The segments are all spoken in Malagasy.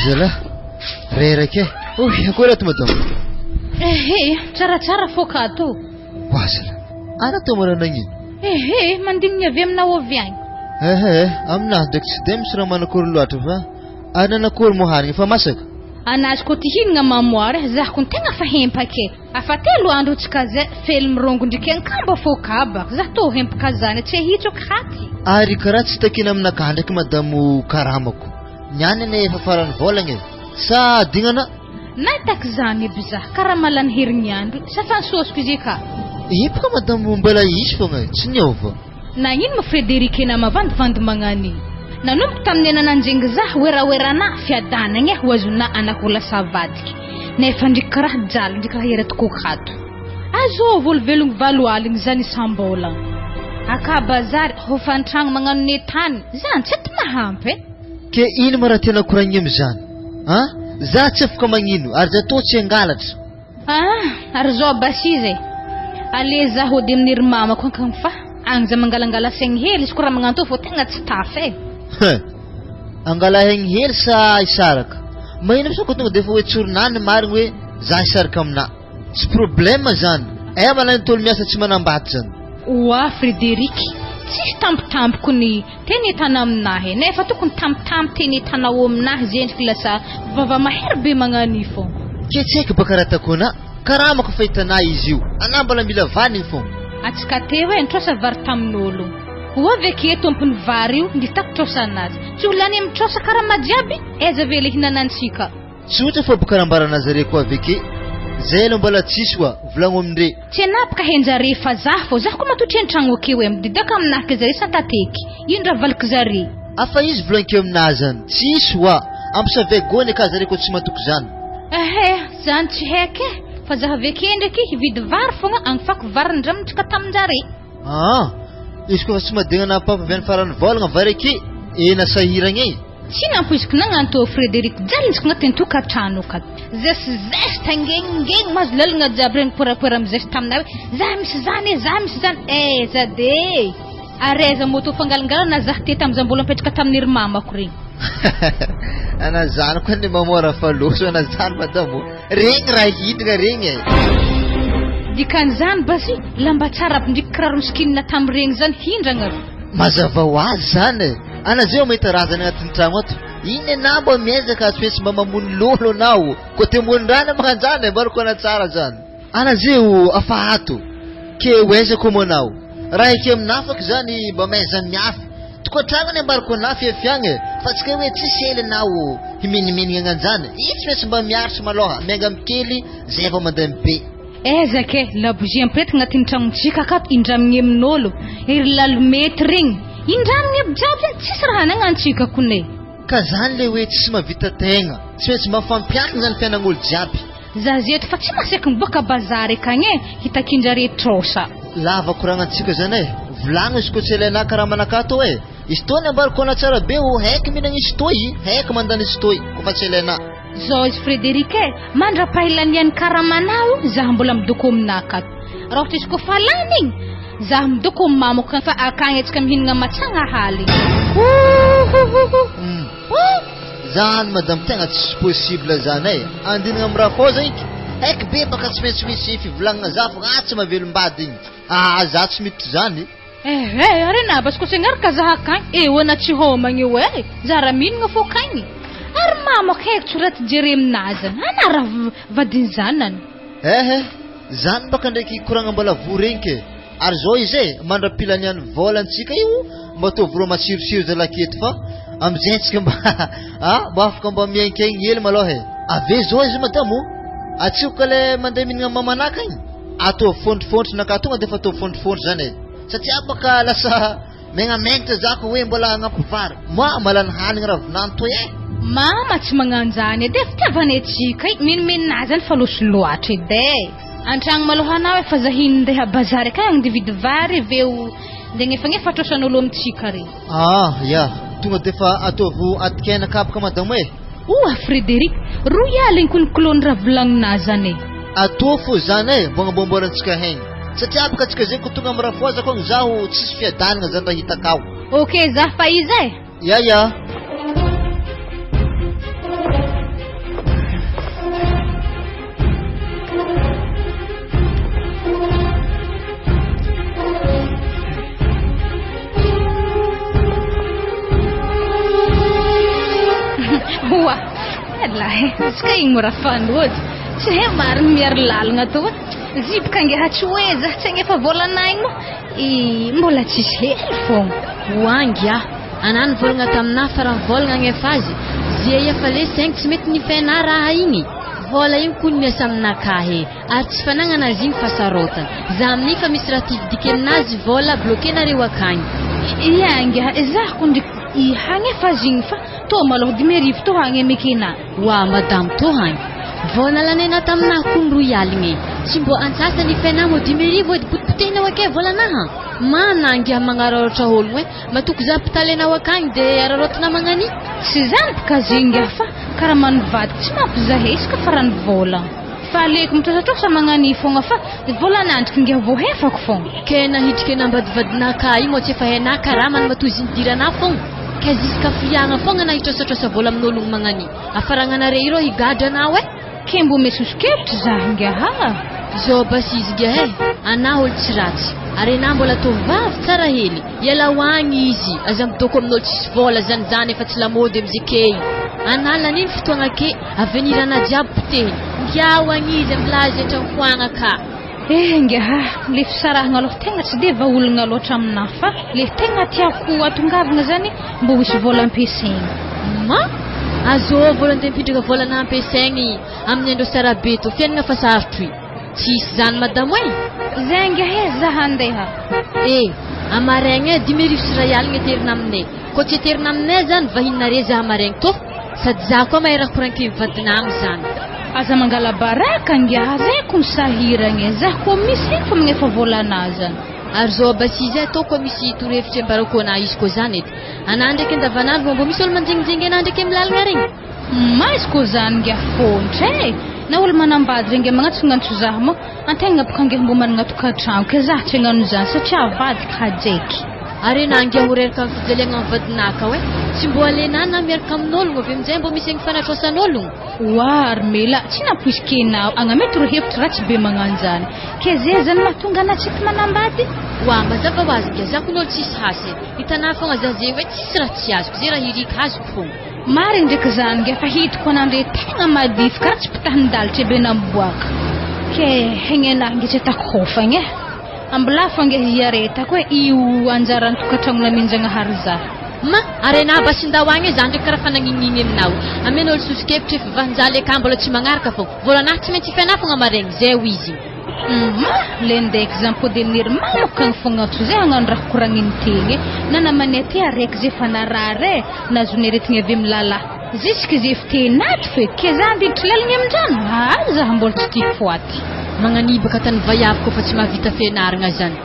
Zala, rereke. Uy, aku lihat madam. Cara-cara fokato. Wah, Zala. Ana to maranangi. Mandingnya vem na oviang. Amna deksdem sura manakur luatu fa. Ana nakur mohani fa masak. Anas ko tihin nga mamoara za kun tenga fahempa ke. Afatelo andro tsikaze film rongo ndiken kamba fokaba. Za to hempa kazane tse hicho khati. Ari karat takina amna kandak madamu karamako. Nyane ne fafaran volange. Sa dingana Natak zani biza karamalan hirnyandu sa fansos pizika. Ipa madamu mbala ishfonga tsinyovo. Nangin mo Frederike na mavand mangani. Nanum tamne na nanjingza wera na fiadana nge wazuna anakula savadki. Ne fandikara jal ndikara yeret ko khatu. Azo volvelung valualing zani sambola. Aka bazar hofantrang mangan netan zan chetna hampe. Ke in maratena kuranyem zan. Ha? Za tsef kamangino arja to tsengalat. Arzo basize. Aleza hodim nirmama kon kanfa. Ang zamangalangala senghel skura manganto fotenga tstafe. Angala hel sa isarak. Mainam sa kutung defo etsurnan marwe za isarkamna. S problema zan. Malan tol miasa tsimanambat zan. Wa Frederik. Sis tamp kuni teni tanam nahe. Nefa to kun tamp teni tanawom nah zen klasa vava maherbe manganifo. Ketsek bakarata kuna karama ko faitana iziu. Anambala mila vanifo. Atskatewa entrosa vartamnolo. Huwa veke tompun variu nditak trosa naz. Chulani mtrosa karamajabi eza vele hinanansika. Suta fa bukarambara nazare kwa veke. Zelo mbala tsiswa vlangomndre. Chenap ka henjari fazafo zako matutentrango kiwem didaka mnakizari satateki. Yindra valkzari. Afa iz vlankem nazan. Tsiswa amsa vegone kazare ko tsimatukzan. Zan chiheke. Fazaha veke ndeki vid var fonga ang fak var ndram tikatamjari. Isko asma dengan apa ven faran vol nga vareki na sahirangi. Sina puisk nanganto Frederik jalins nga tentu katano kat. Zes tangeng mazlal nga jabren pura zes tamna. Zamis zan zade. Areza moto fangalngala na zahti tam zambulan pet katam nirmama kuri. Ana zan ko ni mamora faluso ana zan madamu. Ring rahid nga ring Dikan zan basi lamba charap ndikrarum skin na tamring zan hindranger. Mazava wazan. Ana zeo may tarazan nga tintrangot. Ine nabo meza ka spes mamamun lolo nao. Kote mundrana mga zan barko na tsara zan. Ana zeo afahato. Ke weze kumo nao. Rai kem nafak zani ba mezan nyaf. Tuko tango ne barko nafi fiange. Fatske we tsisele nao. Himini nga zan. Ispes ba miarsh maloha. Mengam keli zeva madampe. Ezeke labujiem pret nga tintrang chikakat indram ngem nolo irlal metring indram ngeb jablen tsisrahana nga chika kune kazan lewe tsima vita tenga tswets mafampiak zan fianangol jabi zaziet fatsima sekung baka bazare kanye hitakinjari trosa lava kurangan tsika zane vlango isko tselena karamanakato istone bar kona tsara beu hek minang istoi hek mandan istoi kufa tselena Zois Frederike, mandra pailan yan karamanao, zaham dukum nakat. Rotis ko falaning, zaham dukum mamukan fa akangits kamhin nga matsanga hali. Zan madam tengat possible zanay. Andin nga mrakozay, ek be baka smesifi vlang nga zaf nga atsama velumbading. Zat smit zani. Arena bas ko singar kazahakan, wana chihoman iwe, zaramin nga fokani. Armamo kek churat jerim nazan. Anara vadin zanan. Zan baka ndaki kurang ambala vurenke. Arzoize mandra pilanyan volan tsika io. Mato vro masir zala ketfa. Amzets kamba. Baf kamba miengkeng yel malohe. Ave zoize madamu. Atsiu kale mandamin nga mamanakan. Ato font nakatunga defa to font zane. Satya baka lasa menga mengta zako we mbola nga pufar. Malan haning rav nanto Mama tsy manganjany de fitiavane tsika min nazan falosy loatra de antragno malohanao efa zahin deha bazary kany dividy vary veo de gnefa atrosan'olo amitsika re tonga defa ataovo atikena kabaka madamo Frederik roy aligny konikolony raha volagninazany atao fo zany mbonabomborantsika hegny satria abaka atsika zay ko tonga amy raha foaza koagny zaho tsisy fiadanagna zany raha hitakao ok za fa izy ya Lahy, ska iny mora fandoto. Tsy he mariny miaro lalagna to. Zipika ange hatsoeza, tsy agny efa volanainy mo. Mbola tsisy hely fogna. Hoangy anany volagna tamina fa raha volagna agny efa azy. Zia efa le 5 tsy mety nifena raha igny. Vola igny kun miasa aminakahy ary tsy fanagnana azy igny fasarotana. Za amin'ny fa misy raha tividiky aminazy vola bloqué nareo akagny. Iangy, zah kundi ihany efa zigny fa to malo dimerivo to hagny mekena. Wa madame to hagny. Vola lanena tamina kun royaligny. Tsy mbo antsasany fena mo dimerivo edy potipotehina wake vola naha. Mana angy mangararatra ologno matuko za pitalena wakagny de ararotana magnani. Tsy zany ka zinga fa karaha manivady tsy mampizahe iska farany vola. Fa aleko mitrosatrosa magnani fogna fa vola nandriky nge vohefako fogna. Kena hitrike nambadivadina ka imo tsy efa hena karamany matozindirana fogna. Kaziska fiagna fogna na hitrosatrosa vola amin'ologno magnani. Afaragnanare iro higadrana Kembo mesuskepty zah nge Zo basizige ana ol tsy ratsy. Arena mbola tovavy tsara hely. Yala hoagny izy. Aza midoko amin'olo tsisy vola zany efa tsy lamody amizikey. Anala niny fotoagna ke avenirana jiaby potehiny. Ngiahoagny izy ambilazy an-tragno ka. Nge le fisarahagna aloha tegna tsy de vaolagna loatra amina fa le tegna tiako atongavagna zany mbo hisy vola ampiasaigny. Azo vola ndempitraka vola na ampiasaigny amin'ny andro sarabe to fiainana fa sarotry. Tsisy zany madamo Zenga zah andeha. Amaregna 10,000 rial terina aminay. Ko tsy terina aminay zany vahinare za amaregna to. Sady za koa maherako pranky vadinamo zany. Aza mangala baraka ngia zay kun sahiragna za ko misy fa magnefa vola nazany. Ary zao basizy to ko misy torevitra mbarakona izy ko zany edy. Ana ndraiky andavanandro mbo misy olo manjingijingy ana ndraiky milalagna regny. Mais ko zany ngia fontre. Na olo manambady renge magnatso ngantso zah mo antegna boka nge mbo managna tokantrano ke zah tsy ngano zany satria vady kajeky. Ary nangy ahoreraka amin'ny fijaliagna amin'ny vadinaka tsy mbo alena na miaraka amin'ologno avy amin'izay mbo misy fanatrosan'ologno. Ary mela tsy napoisikena agnamety ro hevitra ratsy be magnano zany ke zay zany mahatonga anatsika manambady. Mazava ho azy nge zako n'olo tsisy hasy hitanà fogna za zay hoe tsisy raha tsy azoko zay raha hirika azoko fogna. Mariny ndraiky zany nge fa hitako anandre tegna madify karaha tsy pitahin-dalitra be namboaka ke hegnenahy nge tsy atako hofagny ambolafa nge hiaretako io anjarany tokantragno naminjagnahary zah. Arena basindahoagny zany ndraiky karaha fanagninginy aminao amena olo sosikevitra efa vanjaly aka mbola tsy magnaraka fogna volanahy tsy maintsy ifena fogna maregny zay ho izy. Le ndeky zany podenir mamokagny fogna to zay hagnano raha koragniny tegny na namanety araiky zay fanarare nazony aretigny avy milala ziska zay fitenaty fe ke zany diditry lalagny amindrano zah mbola tsy tia foaty magnanibaka tany vayaviko fa tsy mahavita fianaragna zany.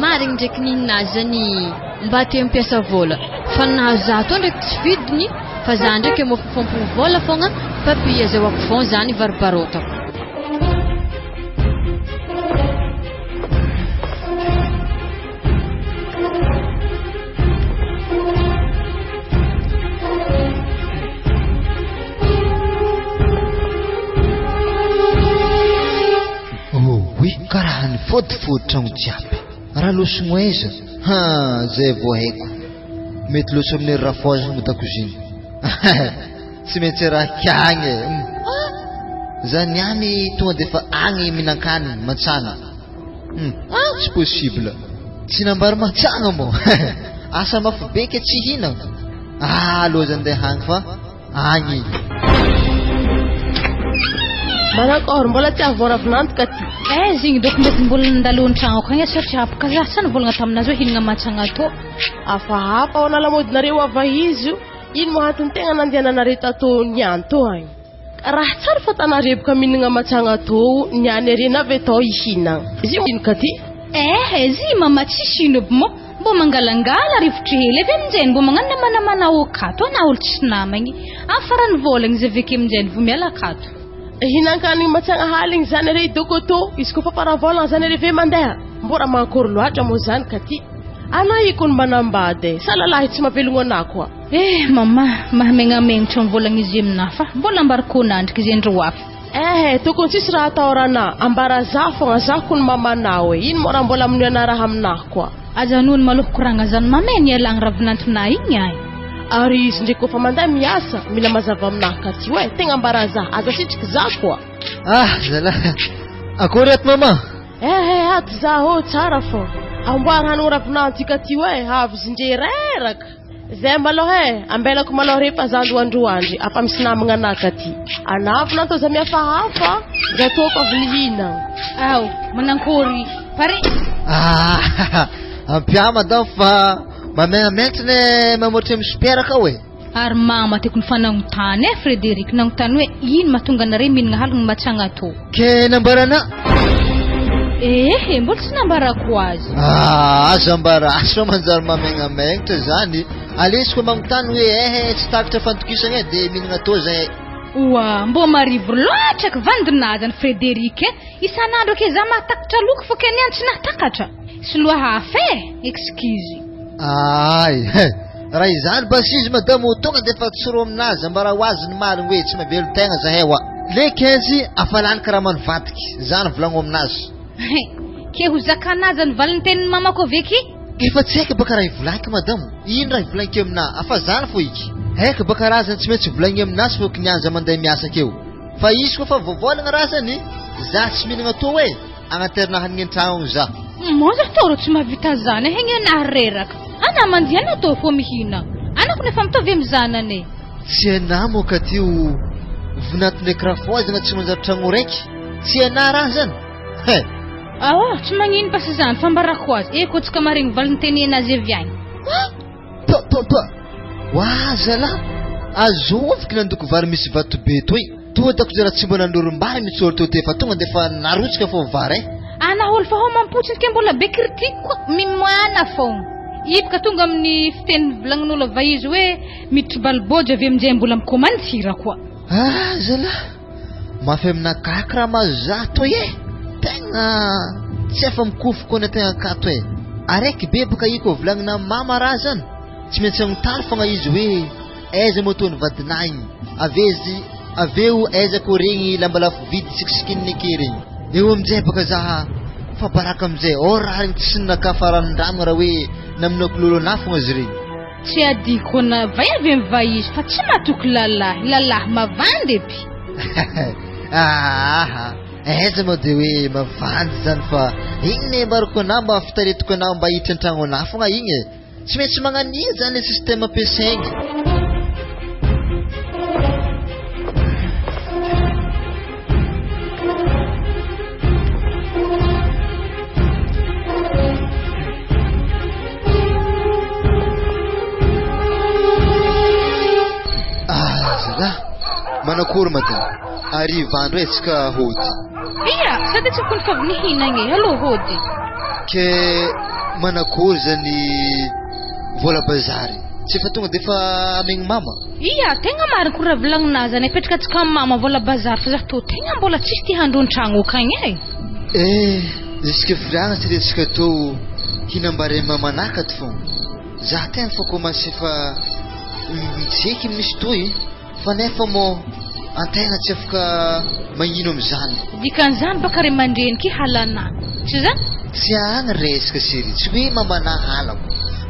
Marigny ndraiky ninazy zany mba te mampiasa vola fa nahazo za to ndraiky tsy vidiny fa za ndraiky mofofompony vola fogna papia azahoako fogna zany varobarotako. Karaha ny fodifody tragno jiaby raha losogno aiza zay vao haiko mety loso amin'ny rafozy no dakoziny tsy maintsy raha kiagny zany any tonga de fa agny minan-kaniny mantsana tsy possible tsy nambary mantsana mo asa mafy be ke tsy hina aloha zany de hagny fa agny Manakor mbola tsy avoravinantoka ty. Zigny doko mety mbola nandalony tragno akagny satria apaka zah sana volagna taminazy hoe hinagna mantsagna to. Hafahafa ao nalamodinareo ava izy io. Ino mahatony tegna nandehananareo tato niany to agny. Raha tsara fa tanareboka mihinagna mantsagna to niany arena avy atao ihinagna. Izy ino ka ty? Zy mama tsisy ino mo mbo mangalangala rivotry hely avy aminjay mbo magnano manamana okato na olo tsisy namagny afarany volagny zay aveke aminjay vo miala akato. Hinan-kanigny mantsagna haligny zany are doko to izy kofa paravolagna zany are ve mandeha mbora mankory loatra mo zany ka ty ana iko ny manambady salalahy tsy mavelogno ana koa mama mahamenamengotra mivolagna izy amina fa mbola ambarikônandriky izy andro afy tokony tsisy raha ataorana ambara za fogna za ko ny mamanao ino mora mbola amin'ny ana raha aminahy koa ajanony maloha koragna zany mameny alagny ravinantona igny ay Ary izy ndraiky kofa mandeha miasa mila mazava aminahy ka ty hoe tegna ambaraza aza sitriky za koa. Zalahy. Akory ato mama? Ato za tsara fô. Amboary hanoravinantsika ty hoe avy zindre reraka. Zay maloha ambelako maloha rehefa zandro androandry afa misy namagna anaka ty. Anavy nanto za miafahafa gatoko avy nihina. Aw, manankory. Pare. Ampia madam fa mamena mamotra misperaka hoe. Ary mama teko ny fanagnotany Frederic nagnotany hoe ino mahatonga anareo minagna halagna matsagna to. Ke nambarana? Mbola tsy nambarako azy. Aza ambaraso manjary mamengamengtra zany. Alesiko magnotany hoe tsy takatra fantokisana de minagna to zay. Oa, mbo marivo loatra ka vandinazany Frederic isanandro ke za mahatakatra loko fô ke niany tsy natakatra. Sy loha hafa excuse. Raha izany basi izy madamo tonga de fa tsoro aminazy ambara ho azy ny mariny hoe tsy mavelo tegna zahay wa. Le 15 afalany karaha manivadiky zany volagno aminazy. Ke ho zakanazy ny valiny tenin'ny mamako veky? Efa tsy haiko baka raha ivolagniko madamo. Ino raha ivolagniko aminahy? Afa zany fô iky. Haiko baka raha zany tsy maintsy volagny aminazy fô kinianja mandeha miasa keo. Fa izy koa fa voavolagna raha zany za tsy minagna to hoe agnaterina hanigny an-tragno za. Moza toro tsy mahavita zany hegny anahy reraka. Ana mandiana to fô mihina. Anako nefa mitovy amin'ny zanany. Tsy anahy moa ka tio vonatiny krafozana tsy manjary tragno raiky. Tsy anahy raha zany. Tsy magnino basi zany fambarako azy. Ko tsika maregny valiny tenena azy avy agny. Zalahy azoviky nandoko vary misy vato be toy. Toa zara tsy mbo nandorombary mitsôry to fa tonga de fa narotsika fô vary. Ana olo fa ho mampotsiny ke mbola be critique koa mimoana fô. Ibaka tonga amin'ny fiteny volagnin'olo va izy hoe miditry balibôjy avy amin'izay mbola mikomantsira koa. Zalahy mafy aminakaky raha mazato tegna tsy afa mikofo koa na tegna kato araiky be baka iko volagnina mama raha zany tsy maintsy agnotany fogna izy hoe aiza moatony vadinahy igny aveo aiza koa regny lamba lafo vidy sikisikiny ake regny. Eo amin'izay baka zaha fa baraka amin'izay raha regny tsy sinaka faranindramina raha hoe naminako lolo anahy fogna izy regny. Tsy adiko na vai avy amin'ny va izy fa tsy matoky lalahy mavandy epy. Aiza moa de hoe mavandy zany fa igny ne mbarako anahy mba fitaretiko anahy mba hiditra an-tragno anahy fogna igny tsy maintsy magnania zany système ampiasaigny. Manakory madam ariva andro tsika hody. Sady tsy kony fa nihinagny allo hody. Ke manakory zany vola bazary tsy fa tonga de fa amegny mama. Tegna mariny koa raha volagninah zany apetraka atsika amin'ny mama vola bazary fa zaho to tegna mbola tsisy tia handro an-tragno akagny Jusque firiagna tsy resaka to hinambare mamanaka to fogna. Za tegna fa commencé fa mitseky misy toy fa nefa mo antegna tsy afaka magnino am'izany. Dikan'izany baka ray mandreniky halanako. Tsy zany? Tsy agny resaka siri tsy hoe mamana halako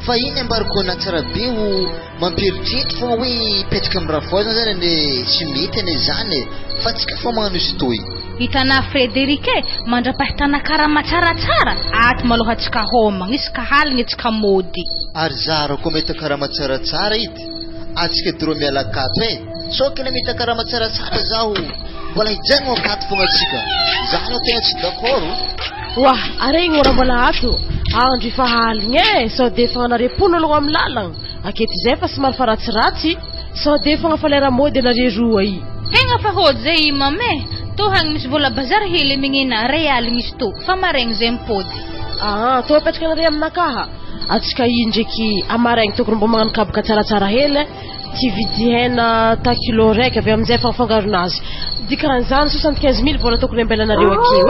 fa iny ambariko na tsara be ho mampieritreritra fogna hoe petraka amin'ny rafozana zany ane tsy mety ane zany fa tsika fa magnano izy toy. Hitanà Frederic mandrapahitana karama tsaratsara aty maloha atsika homagna isaka haligny atsika mody. Ary zara koa mety karama tsaratsara ity atsika dro mialakato so kila mety karama tsaratsara zaho mbola hijanona akato fogna atsika zany tegna tsy dakoro. Wah, aregny ora mbola ato andro efa haligny sao de efa narepono aloha amin'ny lalagna akety zay fa somary fa ratsiratsy sao de efa fa lera mody anare roa i tegna fa hody zay mame to hagny misy vola bazary hely megnena ray aligny izy to fa maregny zay mipody. To apetraka anare aminakaha atsika i ndraiky amaraigny tokony mba magnano kabaka tsaratsara hely ty vidy hena ta kilo raiky avy amin'izay fangaronazy dikaran'izany 75 000 vola tokony ambelanareo akeo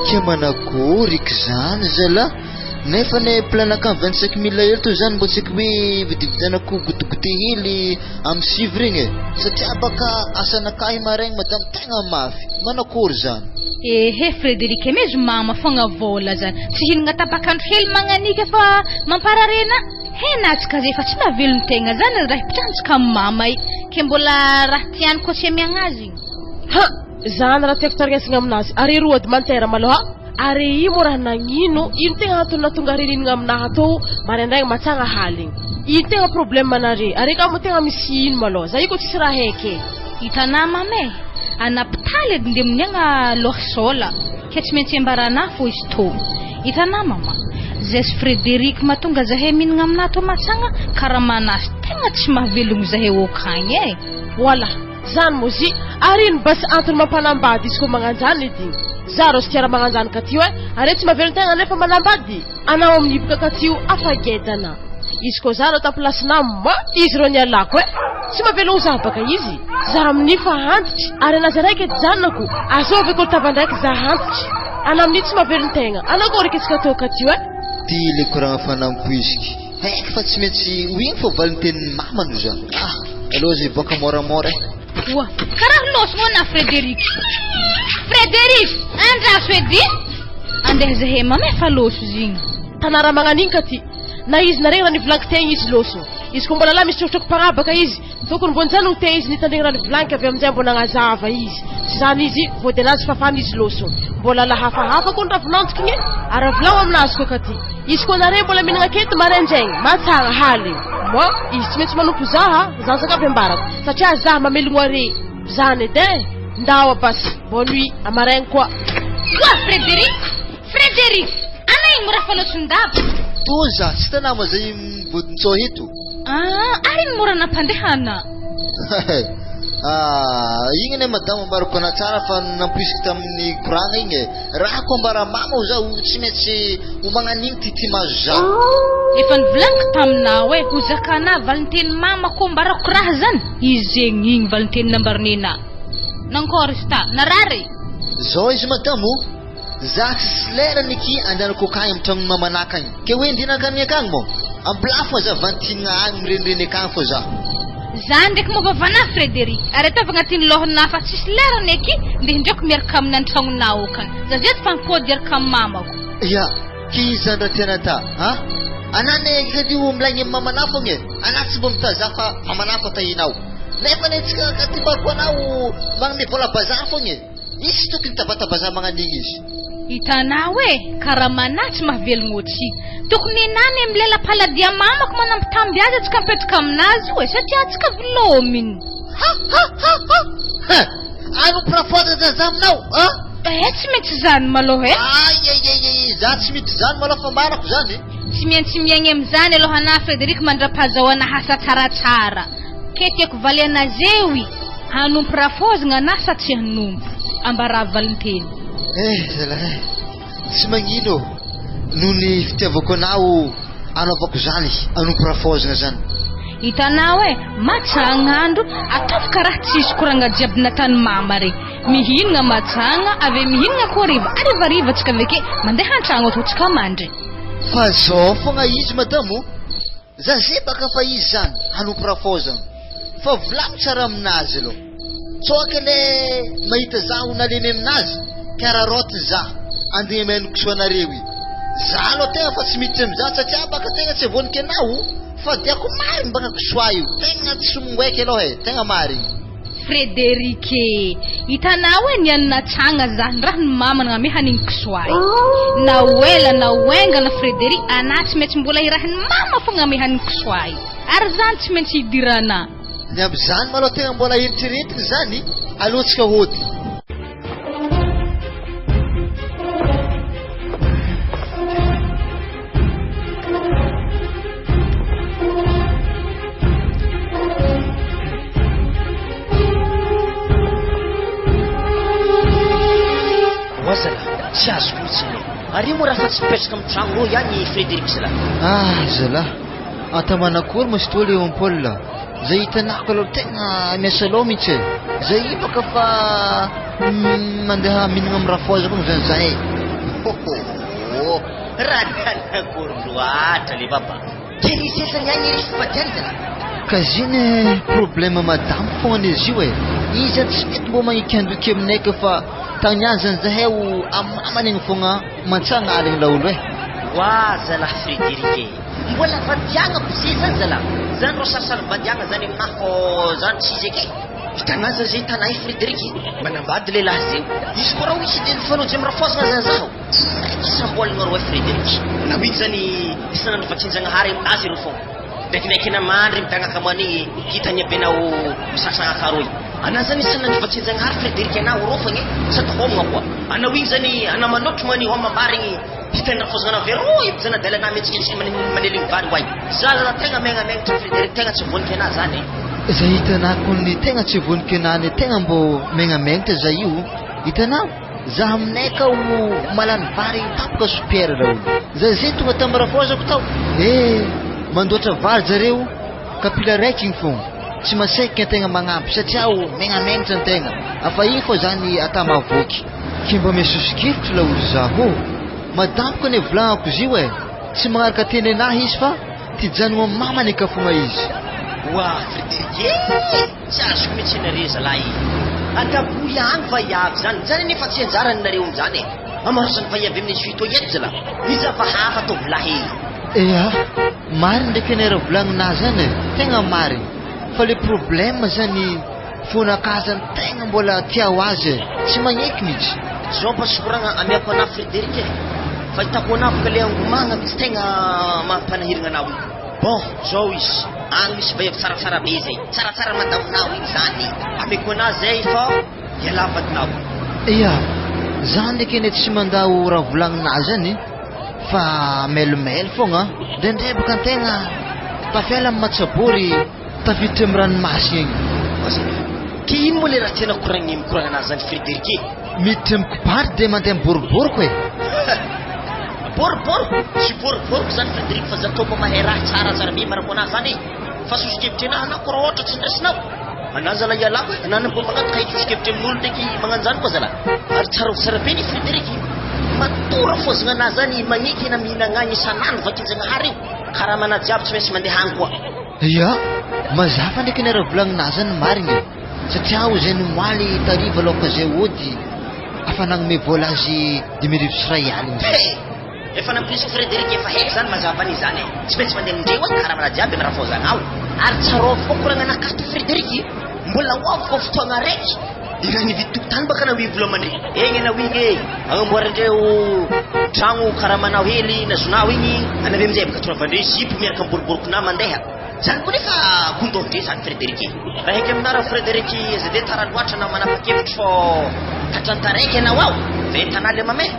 ke manakory k zany zala nefa ne planaka 25 000 hely to zany mbo tsika hoe vidividanako gotigote hely amin'ny sivy regny satria baka asanakahy maraigny madame tegna mafy manakory zany. Frederic mezo mama fogna vola zany tsy hinagna tapakandro hely magnanika fa mampararena Henatsika zay fa tsy navelon-tegna zany raha ipitrantsika amin'ny mama ke mbola raha tiany koa tsy miagnazy. Ha, zany raha tiako taresigna aminazy. Ary roady mantera maloha. Ary io mo raha nagnino, ino tegna antony nahatonga ririnina aminahy atao maraindraigny matsagna haligny. Ino tegna problème nare? Ary ka mo tegna misy ino maloha? Za io ko tsisy raha heky. Hitanà mame, anapitaly edy nde miniagna lohasola ke tsy maintsy ambarana fo izy tô. Hitanà mama, zay Frédéric mahatonga zahay mihinagna aminah tô matsagna karaha manazy tegna tsy mahavelogno zahay okagny Voilà, zany mozy. Ary ino basy antony mampanambady izy ko magnanjany edy. Za rô sy tiara magnanjany ka tio ary tsy mahavelogno tegna nefa manambady. Anao amin'ibaka ka tio afagedana. Izy ko za rô taplasinao ma izy rô nialako tsy mahavelogno za baka izy. Za amin'ny fa antitry ary anazy raiky edy zanako. Azovy ko tavandraiky za antitry. Ana amin'ny tsy mahavelogno tegna. Anao ko rikitsika tao ka tio Ty le koragna fanampoiziky. Haiko fa tsy maintsy wigny fô valintenin'ny mamano za. Aloha zay boka moramora. Wa, karaha loso mo na Frédéric. Frédéric, andraso edy? Andeha zahay mama fa loso zigny. Tanara magnan'igny ka ty. Na izy na regny raha nivolaniko tegna izy loso. Izy ko mbola la misy trotroko pagnabaka izy. Tokony mbona zany ho te izy nitandregny raha nivolaniko avy amin'izay mbona agnazava izy. Tsy zany izy vody anazy fafana izy loso. Mbola la hafahafa ko raha volaniko igny ary volagno aminazy ko ka ty. Izy ko nare mbola mihinagna kety maraindraigny matsagna haligny. Mo izy tsy maintsy manompo zaha zany sakafo ambarako satria zaha mamelogno are zany edy ndao basy bonne nuit amaraigny koa. Wa Frédéric, Frédéric, ana ino raha falosondava? Toza, tsy tanà ma zay vodintsao hito. Ary ino mora nampandehana? Igny ne madamo ambarako ana tsara fa nampoisiky tamin'ny koragna igny raha ko ambara mama za tsy maintsy ho magnan'igny ty mazo za. Efa nivolaniko taminao ho zakana valinteny mama ko ambarako raha zany. Izy zegny igny valinteny nambarinena. Nankôry izy ta, narary? Zao izy madamo, za tsy lerany iki andehanako akagny amin'ny tragnon'ny mamanaka agny. Ke hoe ndinakany akagny mo. Ambilafo za vantinga agny mirenireny akagny fô za. Za ndraiky mobavana Frédéric, ary ataova agnatin'ny lohana fa tsisy lerany aky ndeha indraiky miaraka amin'ny antranonao akagny. Za zay fankody araka amin'ny mamako. Ya, kiza ndra tiana ta, anane kadio milagny amin'ny mamana fogna ana tsy mbo mitaza fa mamana fa tahinao. Nefa netsika katibako anao magname vola bazar fogna. Izy tokony tabatabaza magnan'igny izy. Hitanao karaha manahy tsy mahavelogno ohatsy. Tokony nany amin'ny lela-paladia mamako manampitamby azy atsika mipetraka aminazy satria atsika velominy. Ano prafotra za aminao Tsy maintsy zany maloha za tsy mety zany maloha fa marako zany tsy maintsy miaigny amin'izany aloha ana Frédéric mandra-pahazahoana asa tsaratsara. Ke tiako valy anazy eo hanompo rafozagna na sa tsy hanompo ambara valinteny. Zalahy tsy magnino noho ny fitiavako anao anaovako zany anompo rafozagna zany. Hitanao matsagna andro ataovy karaha tsisy koragna jiaby natany mama regny. Mihinagna matsagna avy mihinagna koa riva arivariva tsika aveke mandeha an-tragno atao tsika mandry. Fa zao fogna izy madamo za zay baka fa izy zany hanompo rafozagna fa volagno tsara aminazy aloha. Tsoaka le mahita za ho nalemy aminazy kararoty za andeha mainoko soanareo za aloha tegna fa tsy miditra amizany satria baka tegna tsy avoniky anao fa diako mariny baka kisoa io tegna tsy somongoaiky aloha tegna mariny. Frédéric hitanao nianina tsagna zany raha ny mama nagname haniny kisoa na oela na oenga na Frédéric ana tsy maintsy mbola irahan'ny mama fogna ame haniny kisoa ary zany tsy maintsy hidirana. Ny am'izany maloha tegna mbola eritreretigny zany alohatsika hody. Wazala, tsy azo fotsiny. Ary mo raha fa tsy mipetraka amin'ny tragno rô ihany Frédéric zalahy. Zalahy atamanakory mosy toa Léon Paul zay hitanako aloha tegna miasa loha mihitsy zay baka fa mandeha mihinagna amin'ny rafozako zany zahay. Raha nanakory loatra le baba. Kely sesany agny iry fifadiany zalahy. Ka ziny problème madame fogna izy io izy tsy mety mbo magnikandoky aminay ka fa tagniany zany zahay amamany igny fogna mantsagna aligny laolo Wa zalahy Frédéric mbola vadiagna bozay zany zala zany ro sarisary vadiagna zany aminahy fô zany tsy izy ake hitanazy zay tanay Frederiky manambady lehilahy zay izy koa raha hoisy dia nifanojy amin'ny rafozana zany zaho isambolagna ro Frederiky na hoiky zany isanandro vatsinjagnahary aminazy ro fogna ndraikindraiky namandry midagnaka manigny hitany abenao misasagna karoy ana zany isanandro vatsinjagnahary Frederiky anao rofagny sady homagna koa ana hoigny zany ana manotro mani homambarigny hitany rafozana veroy zana dalana mihetsiketsiky maneligny vary hoay za tegna megnamegnatra Frederiky tegna tsy voniky anazy zany zay hitanako ny tegna tsy vonika anany tegna mbô megnamegnatra za io hitanao za aminay ka malany vary tapoka sopiera raolo zay tonga tamin'ny rafozako tao mandoatra vary zareo kapila raiky igny fogna tsy masaiky an-tegna magnampy satria megnamegnatra an-tegna afa iny fô zany ata mavoky kimba misosikevitra la olo zaho madampoka ny volagnako izy io tsy magnaraka teny anahy izy fa ty janogno amin'ny mamany ka fogna izy wa Frederiky tsy azoko mihitsy nareo zalahy ataboy agny vaiavy zany nefa tsy anjarany nareo am'zany amarosany vaiavy amin'ny suito eto zala izy fa hafa tovolahy mariny ndraiky anay volagnina zany tegna mariny fa le problème zany fonakazany tegna mbola tiao azy tsy magneky mihitsy zao mpasikoragna amiako anahy Frederiky fa hitako anavo ka le angomagna mihitsy tegna mampanahiragna anao io bon zao izy agny misy vaiavy tsaratsara be zay tsaratsara madaminao igny zany ameko anazy zay fa ialavadinao zany ndraiky ane tsy mandao raha volagnina zany fa melimely fogna ndraindray baka antegna tafiala amin'ny matsabory tafiditra amin'ny ranomasy igny ke ino moa le raha tiana mikoragna anazy zany Frederiky miditra mikopary dia mandeha miboriboriko boriboriko tsy boriboriko zany Frederiky fa zatao mba mahay raha tsaratsara be marako anazy zany fasosikevitra anahy anao ko raha ohatra tsy ndraisinao anazy zala ialako anany mbo magnataka hisosikevitra amin'olo ndraiky magnano zany koa zala ary tsara be ny Frederiky matora fozagna anazy zany magneky ena mihinagna isanandro vakinjagnahary io karaha manajiaby tsy maintsy mandeha agny koa mazafa ndraiky ny raha volagnina zany marigny satria zay nomoaly tariva aloka zay ody afa nagnome vola azy 2000 Israely efa nampirisy Frederiky efa haiko zany mazava an'izy zany tsy maintsy mandeha mindreo karaha manajiaby amin'ny raha fozagna ao ary tsarôvo koa koragna anakato Frederiky mbola oavo koa fotoagna raiky ira nividy tany baka na hui vola mandre egny na hoigny agnamboarandreo tragno karaha manao hely nazonao igny anave amizay baka trovandre zipo miaraka miboriborikona mandeha zany koa nefa kondondre zany Frederiky raha heky aminara Frederiky za de tara loatra na manapa-kevitra fô katrantaraiky anao ao ve tanaly mamay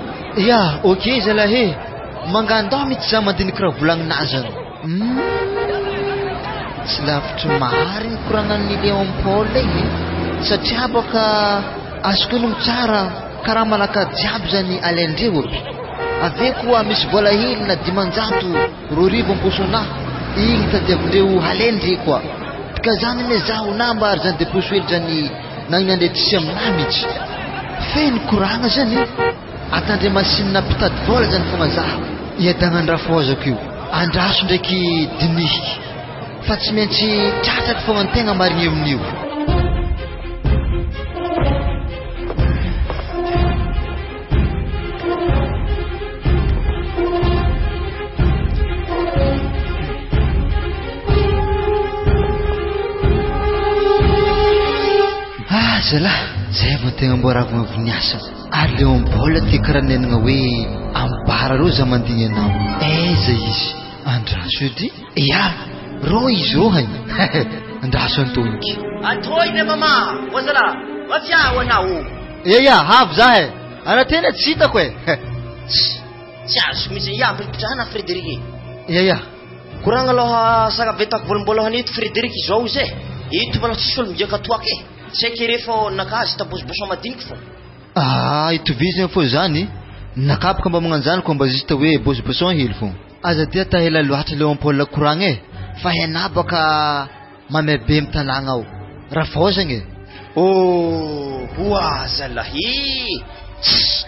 ok zalahy mangandao mihitsy za mandiniky raha volagnina zany tsy lavitry mariny koragnan'ny Léon Paul igny satria baka azoko nogno tsara karaha malaka jiaby zany alaindreo ave koa misy vola hely na 500 roarivo amposonahy igny tadiavindreo halaindre koa ka zany ane zaho nambary zany deposo hely zany nagnandretrisy aminahy mihitsy feny koragna zany atandre masinina mpitady vola zany fogna zaho iadagnany rafozako io andraso ndraiky dinihiky fa tsy maintsy tratsaky fogna ny tegna marigny amin'io zalahy zay vao tegna mboaravagna viniasa ary le ombola ty karaha nenagna hoe ambara ro za mandigny anao aiza izy andraso edy ro izy ro hainy andraso antoniky atoiny mama wazala wafia wanao havy zahe ana tena tsy hitako tsy azo misy ampipitrahana Frederiky koragna aloha sakavetako volambolohany ito Frederiky zao izy ito mbola tsisy olo migiaka toaka tsy aiky refa nakazy tabosoboso madiniky fo itovizigna fô zany nakapaka mba magnano zany koa mba zista hoe bosoboson hely fo aza dia tahela loatra Léon Paul koragna fa hena baka mamebe mitanagna ao raha vozagna zalahy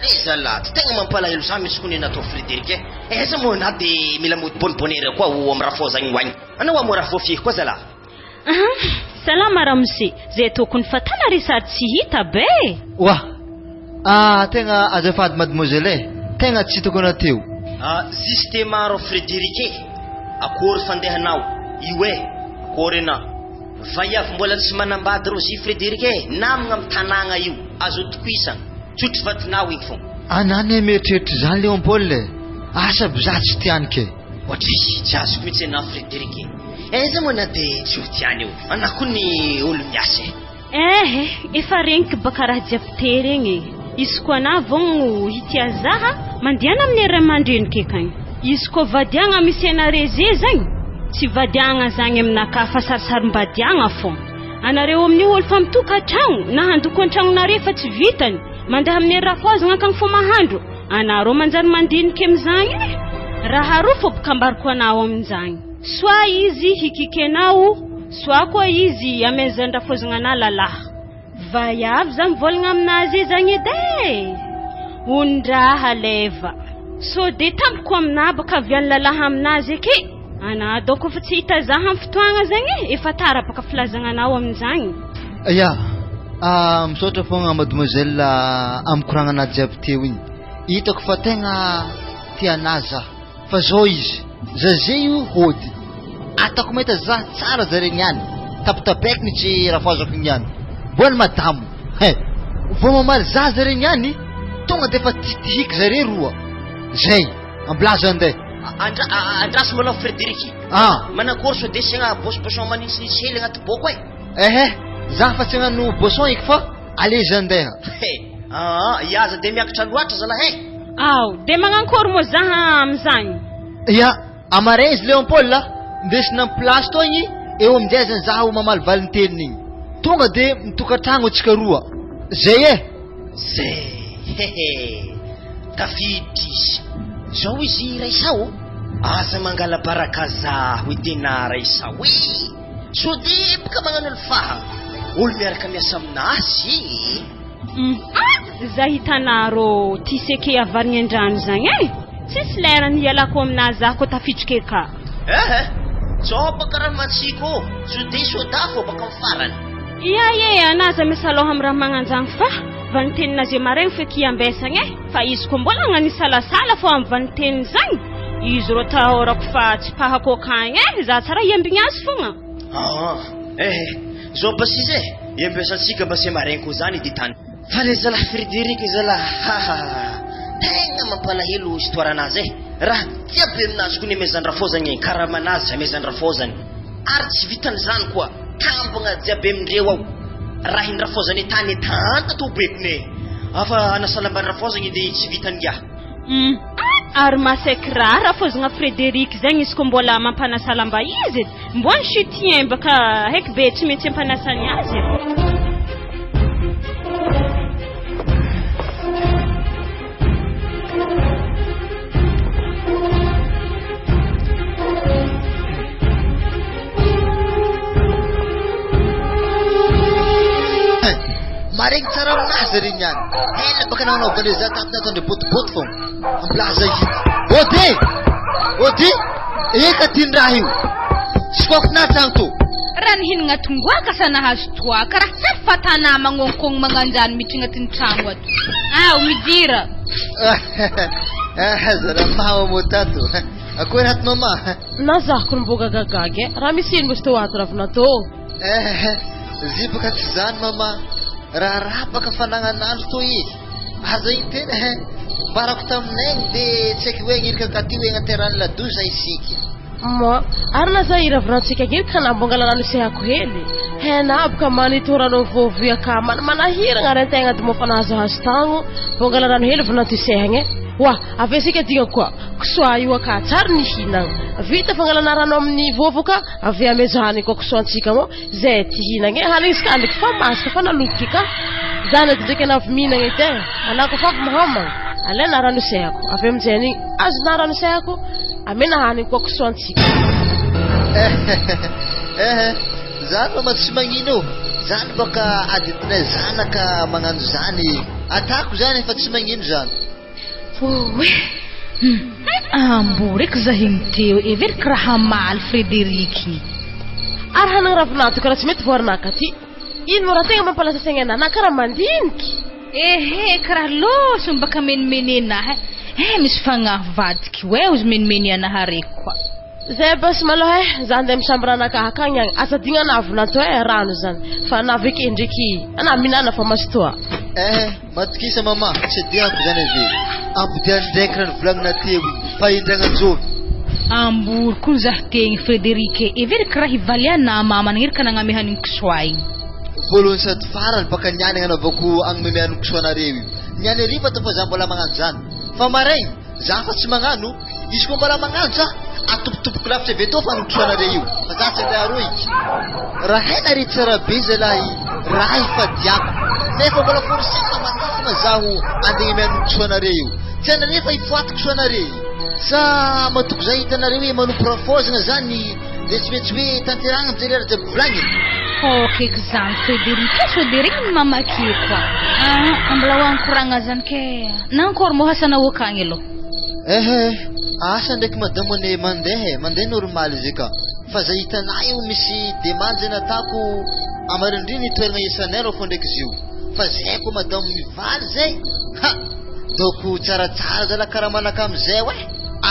le zala ty tegna mampalahelo za misy koa nenatao Frederiky eza moa na de mila mody bonibonera koa amin'ny raha vozagny hoagny anao amo raha voafieky koa zala salama ramose zay tokony fatana resary tsy hita be tegna azafady mademoiselle tegna tsy hitako anateo systema ro Frederiky akory fandehanao io e akory na vaiavy mbola tsy manambady rozy Frederic namagna amin'ny tanàgna io azo tokoisana tsotry vatinao igny fogna anany mieritreritry zany Léopold asa bizaha tsy tianike ohatry tsy azoko mihitsy anao Frederic aiza moa na dia tsy ho tiany io anako ny olo miasa efa regniko baka raha jiaby regny izy koa na vogno hitia zaha mandiana amin'ny ray aman-dreniko akagny izy koa vadiagna misy anare zany tsy vadiagna zany aminaka fa sarisarim-badiagna fogna anareo amin'ny olo fa mitokantragno na handoko an-tragnonare fa tsy vitany mandeha amin'ny rafozagna akagny fo mahandro anareo manjary mandiniky amin'izany raha roa fo boka ambariko anao amin'izany soa izy hikikenao soa koa izy amezan-drafozagna ana lalahy vaiavy zany volagna aminazy zany edy ondraha leva so de tampoko amina baka avy any lalahy aminazy ake ana doko fa tsy hita zaha amin'ny fotoagna zany efa tara baka filazagna anao amin'izany ya misaotra fogna mademoiselle amikoragnana jiaby teo igny hitako fa tegna tianaza fa zao izy zazay io hody atako mahita zaha tsara zare niany tapitapaiko ny tsy rafazako niany mbola madamo vao mamaly zaha zare niany tonga defa titihiky zare roa zay amblaza andeha andraso malao Frederic manakory so de siagna bosibosson maninitsinitsy hely agnaty boko zaho fa tsy hagnano bosson iky fa aleza andeha iaza de miakatra loatra zalahy aw de magnankôry moa zaha amin'izany ya amarin izy Léopold ndesina amin'ny place to igny eo amin'izay zany zaho ho mamaly valinteniny igny tonga de mitokantragno atsika roa zay tafiditry zao izy raisao asa mangala baraka zaho itena raisao so de boka magnano alfaha olo miaraka miasa aminazy za hitanaro tiseke avarigny andrano zany tsisy lerany hialako aminazy aho ko tafidriky ka tsao baka raha matsiko so de soda fo baka mifarany anazy misaloha amin'ny raha magnanjany fa vaniteninazy maregny feky ambesagny fa izy ko mbola agnany salasala fo amin'ny vaniteniny zany izy ro tahorako fa tsy pahako akagny za tsara iambigny azy fogna zao basizy iambesantsika mba se maregny ko zany ditany fa le zalahy Frederic zalahy tegna mampalahelo histoire anazy raha jiaby aminazy ko ny amezandrafozany karaha manazy amezandrafozany ary tsy vitany zany koa tambagna jiaby amindreo ao raha hindrafozany tany tanta to bekone afa anasalambandrafozany de tsy vitany ya ary masaiky raha rafozagna Frederic zany izy ko mbola mampanasalamba izy mbony chutien baka haiky be tsy maintsy ampanasany azy maregny tsara aminazy regny any hela baka nagnanao vale za tatinatondre botiboty fogna amplaza izy ody eka tiandraha io tsy foko natragno to raha nihinagna tongoaka sa nahazo toaka raha tsy fatana magnonkogno magnanjany miditra agnatin'ny tragno ato midira zara maha mo tato akory haty mama na zaho ko mboga gagagy raha misy ino mosy teo ato ravina to zy baka tsy zany mama raha baka fanagnanandro to izy aza igny tena barako taminay de tsy haiko hoe gn'irika katy hoe agnaterany ladoza isika ary na za iravirantsika gny ka nambongala rano isehako hely hena boka manitorano vovoaka manahiragna ary antegna de mofanahazohazo tagno bongala rano hely vanato isehagny wa avesika diga koa kisoa io aka tsara ny hinagna vita fangalana rano amin'ny vovoka avy amezahany koa kisoantsika mo zay ty hinagny halagny iska andriky fa masaka fa nalotiky ka zany ndraiky anavy mihinagna itegna anako fa mahomagna alena rano isehako avy aminjay azona rano isehako amena hany koa kisoantsika zany mama tsy magnino zany baka aditinay zanaka magnano zany atako zany fa tsy magnino zany amboreky zahiny teo everky raha maly Frederic ary hanagny ravinato karaha tsy mety voarinaka ty ino mo raha tegna mampalasa saigna anana karaha mandiniky karaha loso mbaka menimeny anahy misy fagnavadiky hoe ozy menimeny anahy reky koa Zay bas maloha zany de misambrana kahakagny agny asa digna navona to rano zany fa navike ndraiky ana minana fa mastoa. Matikisa mama tsy diako zany avy ampidiany ndraiky rano volagnina teo fa indragna jovy Ambur kun zahtegny Frederike every raha ivaliana mama nangirika nangamehany kisoay. voalohany sady farany baka niany anaovako agnomemiany kisoanareo io niany riva to fa za mbola magnano zany fa maraigny za fa tsy magnano izy koa mbola magnano za atopotopoky lavitra avy atao fa nokisoanareo io fa za tsy andeha aroiky raha haina ry tsara be zalahy raha ifadiako nefa mbola forsena manafana zaho andeha miany kisoanareo io tsy anarefa ifoaty kisoanareo sa matoko za hitanareo hoe manompo rafozana zany de tsy mety hoe tanteragna amizay lera jiaby volagniny Okay kizany Frederike so derek mama kikwa ambla wankuranga zany ke nankor mo hasana wakany lo asa ndraiky madamo ne mandeha normal zika fa za hitanay io misy demande zay natako amarindriny toeragna isanero fo ndraiky zio fa zay ko madamo mivaly zay doko tsaratsara zala karaha manaka amizay we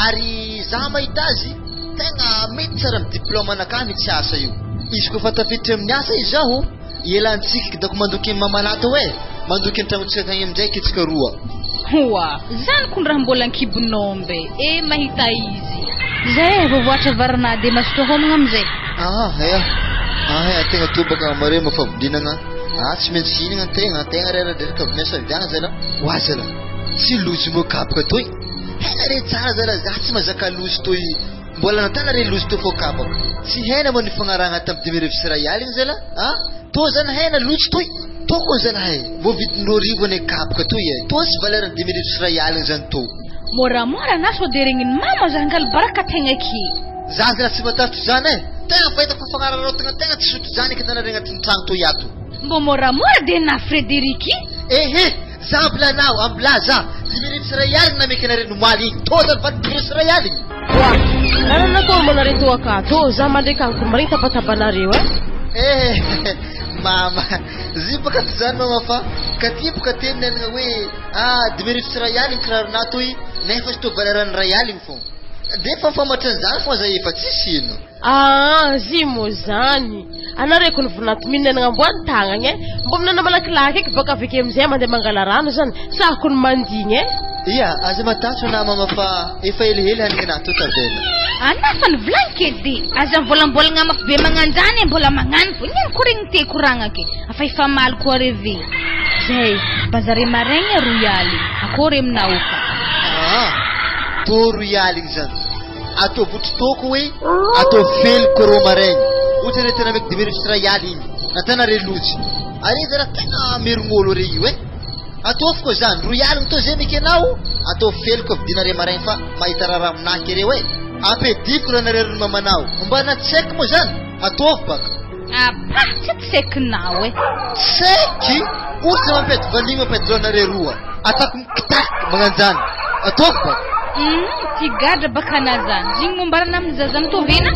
ary za mahita azy tegna mety tsara amy diplôme anakamy tsy asa io izy ko fa tafiditra amin'ny asa izaho ielantsika dako mandoky mamalato hoe mandoky an-tragnotsika kagny amindraiky itsika roa wa zany kun raha mbola ankibonombe mahita izy zay vovoatra varana de masoto homagna amizay tegna tobaka mare mafavodinagna tsy maintsy hinagna tegna reradraraka miasa viagna zala wa zala tsy lozy mokapaka toy hena re tsara zala za tsy mazaka lozy toy mbola natana re lozy to fo kapaka tsy hena mo ny fagnaragna tamy 2000 rayal igny zala to zany hena lozy toy to ko zala vo vidin-dorivo ane kapaka toy to sy valeur 2000 rayal igny zany to moramora na so deregniny mama zangal baraka tegna ki za zala tsy matafitry zany tegna fahitako fagnararotagna tegna tsy sotro zany kitanare agnatin'ny tragno to yato mbo moramora de na Frederiki za amblanao ambla za 2000 rayal na mekanare nomaly igny to zany 20 rayal igny Wa nana ko mo narito akato za mandeka ko maring tapatabanareo mama zipaka tizany mama fa katipaka teny nanagna hoe 2000 rayal igny kirarona toy nefa sy to valeran'ny rayal igny fo de fa famatran zany fo za efa tsy sino zimo zany anare ko novonato minenagna amboany tagnagny mbo minana malakilaky eky baka aveke amizay mandeha mangala rano zany sa ko mandigny iya aza matatso na mama fa efa helihely hanigna to tavela anafa ny vlankedy aza mbolambolagna amaky be magnanjany mbola magnano fo nyan koregny te koragnake afa efa maly ko areve zay bazare maraigny royaly akory aminaoka to royaly igny zany atao votritoko hoe atao feloko ro maraigny ohatra re tena meky 2000 rayal igny natana re lozy are zara tegna merogn'olo re io atofiko zany royaly to zay mikenao atao feloko vidinare maraigny fa mahita raha aminaky reo apediko raha narerony mamanao mbana tseky mo zany atofo baka tsy tsekinao tseky ohatra mampety vanimy mampety loanare roa atako mikitaky magnanjany atofo baka tigadra bakana zany zigny mombarana amin'ny zazany to vena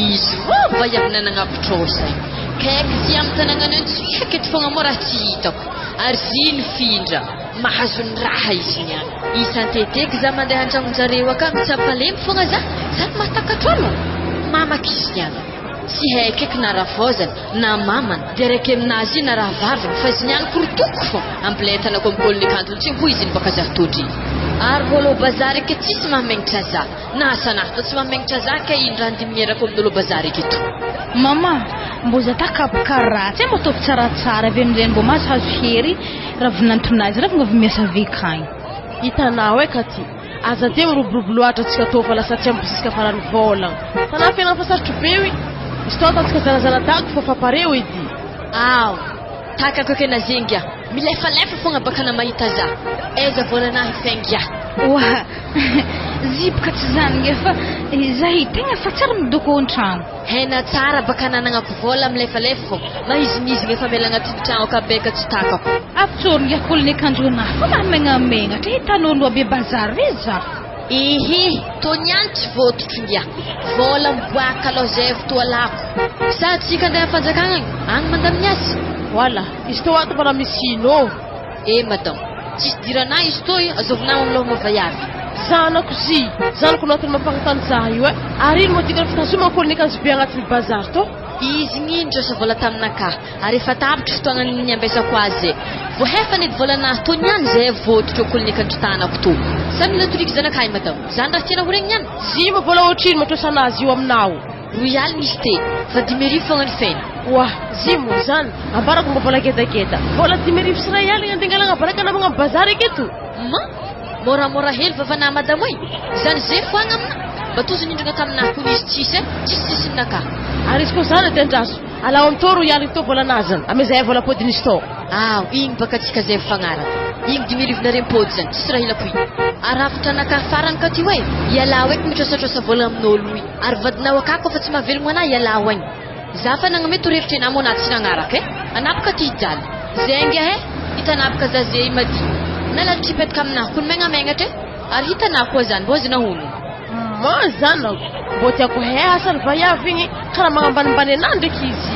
izy rova yavina nagnapitrosay kaiky ty amy tanagnana io tsy haketo fogna mo raha tsy hitako ary ziny findra mahazo ny raha izy niany isanteteky za mandeha an-tragnonjareo aka mitsapalemy fogna za sady mahatakatrolo mamaky izy niany tsy haiko eky na raha vozany na mamany de raiky aminazy io na raha vaviny fa izy niany korotoko fo ampilentanako ambolony akantony tsy ho izy ny baka za todry ary volo bazary ke tsisy mahamegnitra za na asanato tsy mahamegnitra za ke indrany dimierako amdolo bazary eketo mama mbo za takapokaratsy mbo ataovy tsaratsara avy amizay mbo mahazo hery raha vinantonazy raha vogna miasa vekagny hitanao ka ty aza de miroborobo loatra atsika tô fa lasa tsy ambosisika farany volagna tanà fiainana fa sarotro be oi izy tô ataontsika zanazana tako fa fapareo edy takako ke na zengya milefalefa fogna baka na mahita za eza volanahy fengya wa zipaka tsy zanige fa zahy tegna fa tsara midoko an-tragno hena tsara baka nanagnapo vola milefalefa fo mahizinizigny efa miala agnatin'ny tragno akabeka tsy takako apitsoriny akolony akanjo anahy fa mamegnamegna tra hitan'olo abe bazary re za Ihi, toniany tsy vototro ngia. Vola miboaka aloha zay fotoalako. Sady tsika andeha fanjakana agny mandaminy azy. Wala, izy tô ato mbola misy ino. Madam, tsisy dirana izy toy azovina amin'ny loha mavayavy. Zanako zy, zanako natony mampagnatany za io Ary ino moa fitazoma kolonikazy be agnatin'ny bazary to? Izy ngindro sa vola taminaka. Ary efa tapitry fotoagna ny ambesako azy. Voahefa nedy volana toniany zay vototro kolonikandry tanako to. Samy latoriky zanakay madam. Zany raha tiana ho regny niany. Zy mo vola ohatrino matrosa azy io aminao? Royal misy te, fa 10,000 fogna ny feny. Wah, zy mo zany. Ambarako mba vola gedageda. Vola 10,000 sy ray aligna andengalagna baraka na mga bazary aketo. Mora-mora hely vavana madam oi. Zany zay foagna amina. Batozony indrona taminah ko nisy tsisy naka. Ary izy ko zany tendraso. Alao am to royal to vola nazany. Amezay vola podiny sto. Igny baka tsika zay fagnara. Igny 10,000 na rempody zany. Tsisy raha ilako igny. Arafitra naka farany ka ty hoe. Ialao eky mitrosatrosa vola amin'olo io. Ary vadinao akako fa tsy mahavelogno ana ialao agny. Za fa nagnamety revitra ena mo naty tsy nagnaraka anapaka ty hijaly. Zay ngia hitanapaka za zay madi. Nalalitra ipetraka aminahy ko ny megnamegnatra ary hitanao koa zany mbo azona hono. Zanako, mbo tiako asany vaiavy igny karaha magnambanimbany anahy ndraiky izy.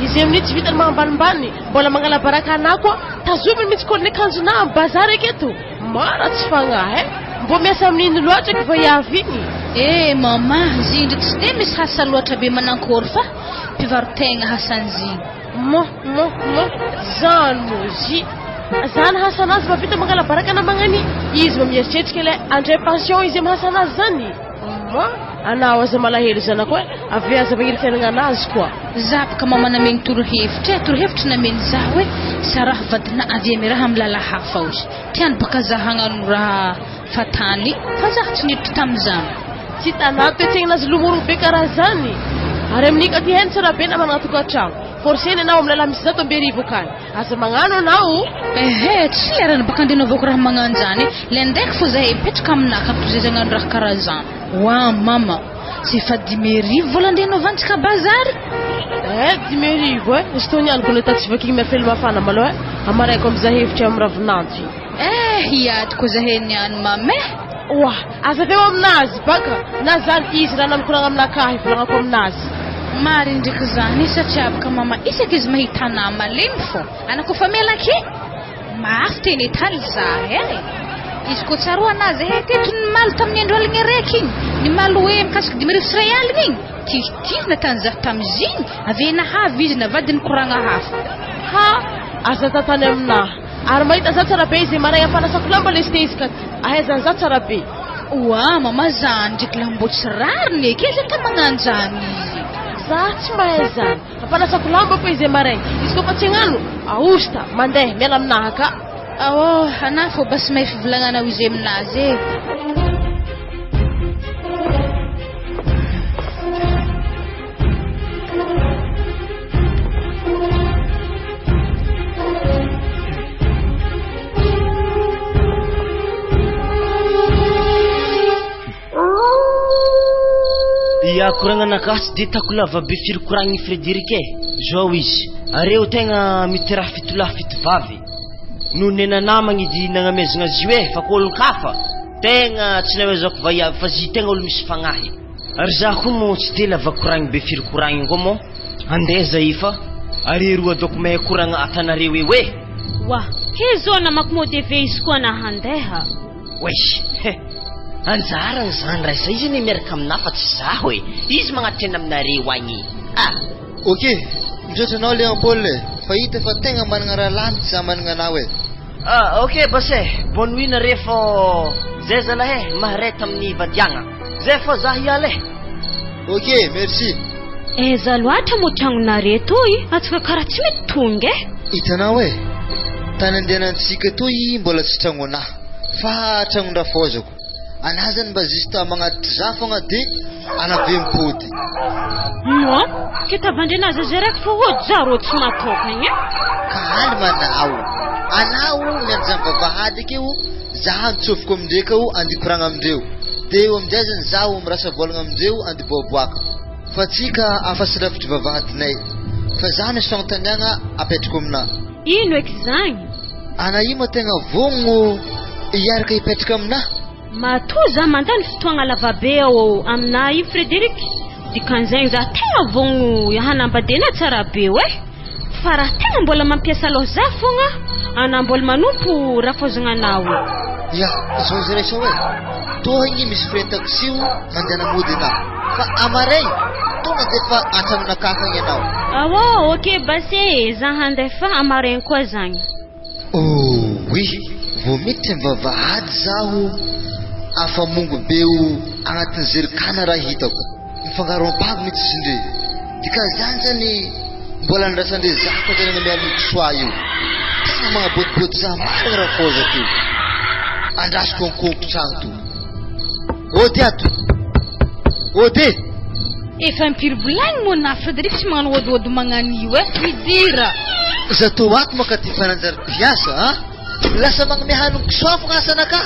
Izy amin'io tsy vitany magnambanimbany, mbola mangala baraka anahy koa, tazominy mihitsy kolonikanjona amin'ny bazary aketo. Mara tsy fagnahy mbo miasa amin'ino loatra ky vaiavy igny. Mama, zy ndraiky tsy de misy hasa loatra be manankory fa mpivarotegna hasan'zy. Zany mo zy. Zany hasanazy mavita mangala baraka na magnani. Izy mamieritretrika le andray pension izy amin'ny hasanazy zany. Anao aza malahelo zanako avy aza magniry fiainagna anazy koa. Zapaka mama nameny torohevitra nameny za hoe sa raha vadina avy amy raha amin'ny lala hafa ozy. Tiany baka za hagnano raha fatany fa za tsy niditra tam'izany. Tsy tanahy toetrena azy lomorogno be karaha zany. Ary amin'iny ka ty heny tsara be na manana tokantrano. Forseny anao amin'ny lala misy zato amberivo akany. Aza magnano anao. Tsy lerana baka andeha navaoko raha magnano zany. Le ndraiky fô zahay mipetraka aminaka toy zay nagnano raha karaha zany. Mama, tsy fa 10,000 vola andeha novantsika bazary. 10,000 izy tô niany koa tatsy vakigny miafely mafana maloha amaraiko amiza hevitra amin'ny ravinantsy. Hiady koa zahay niany mama. Aza aveo aminazy baka na zany izy raha namikoragna aminakahy volagnako aminazy. Mariny ndraiky zany satria baka mama isaky izy mahita anahy malemy fô anako fa melaky mafy teny taly za izy ko tsaro anazy teto ny maly tamin'ny andro aligny araiky igny ny maly hoe mikasiky 10,000 sy ray aligny igny tihitihina tany za tamiziny avy nahavy izy navadiny koragna hafa. Aza tatany aminahy ary mahita za tsara be izy maray ampanasako lamba le stezika ahaizany za tsara be. Mama zany ndraiky lambo tsy rariny eky za ta magnano zany izy. Za tsy mahay zany ampanasako lamba po izy maray izy koa fa tsy agnano aosta mandeha miala aminahy ka. Anah fô basy mahay fivolagnanao izy aminazy koragna anakahy tsy de tako lava be firy koragny Frederic zao izy areo tegna miteraha fitolahy fitovavy no nena namagny idy nagnamezagna azy hoe fa kolonkafa tegna tsy navezako vaiavy fa zy tegna olo misy fagnahy ary za koa mo tsy de lava koragny be firy koragny koa mo andeha zay fa ary roa doko mahay koragna atanareo Hezo na makmodeve izy koa na handeha. Anjarany zany raha isa izy ny miaraka aminahy fa tsy za hoe izy magnatitra aminareo agny. Mijotra anao le Paul fa hita fa tegna managna raha lanitra za managna anao base bonne nuit na refo zay zalahy maharay tamin'ny vadiagna zay fô za hiala merci. Za loatra mo tragnonare toy atsika karaha tsy mety tonga hitanao tany andehanantsika toy mbola tsy tragnonahy fa tragnondrafozako anah zany mba juste magnatitra za fogna de anavy mipody ketavandrenazy zay raiky fa hody za rô tsy matokagny kalma anao mianjany vavahady akeo za antsofoko amindreka andikoragna amindreo de eo amizay zany zaho mirasa volagna amindreo andiboaboaka fa tsika afasy rafitry vavahadinay fa za ny sognotaniagna apetrako amina. Ino eky zany? Ana io ma tegna vogno iaraka ipetraka amina matoa za mandany fotoagna lavabe ao amina io Frederic dikan'izay za tegna vogno hanambadiana tsara be fa raha tegna mbola mampiasa aloha za fogna anambola manompo rafazognanao ya zao zay raisa hoe toa igny misy fretaxi mandeha mody na fa amaregny tonga de fa atramina kakagny ianao awo ok base za handefa amaregny koa zagny oui vao miditra mivavahady zaho afamongo beo agnatin'ny zerikana raha hitako mifangaro ampago mitsy sindre dikan'izany zany mbola ndrasandre zako zany agna miariny kisoa io tegna magnabotiboty za marigny raha foza teo andrasiko ankonko tragno to ody ato ody efa mipiribolagny moa na Frederic tsy magnano ôdôdy magnanio midira za to ato maka ty fananjary piasa lasa magname hanoko kisoa fogna asanaka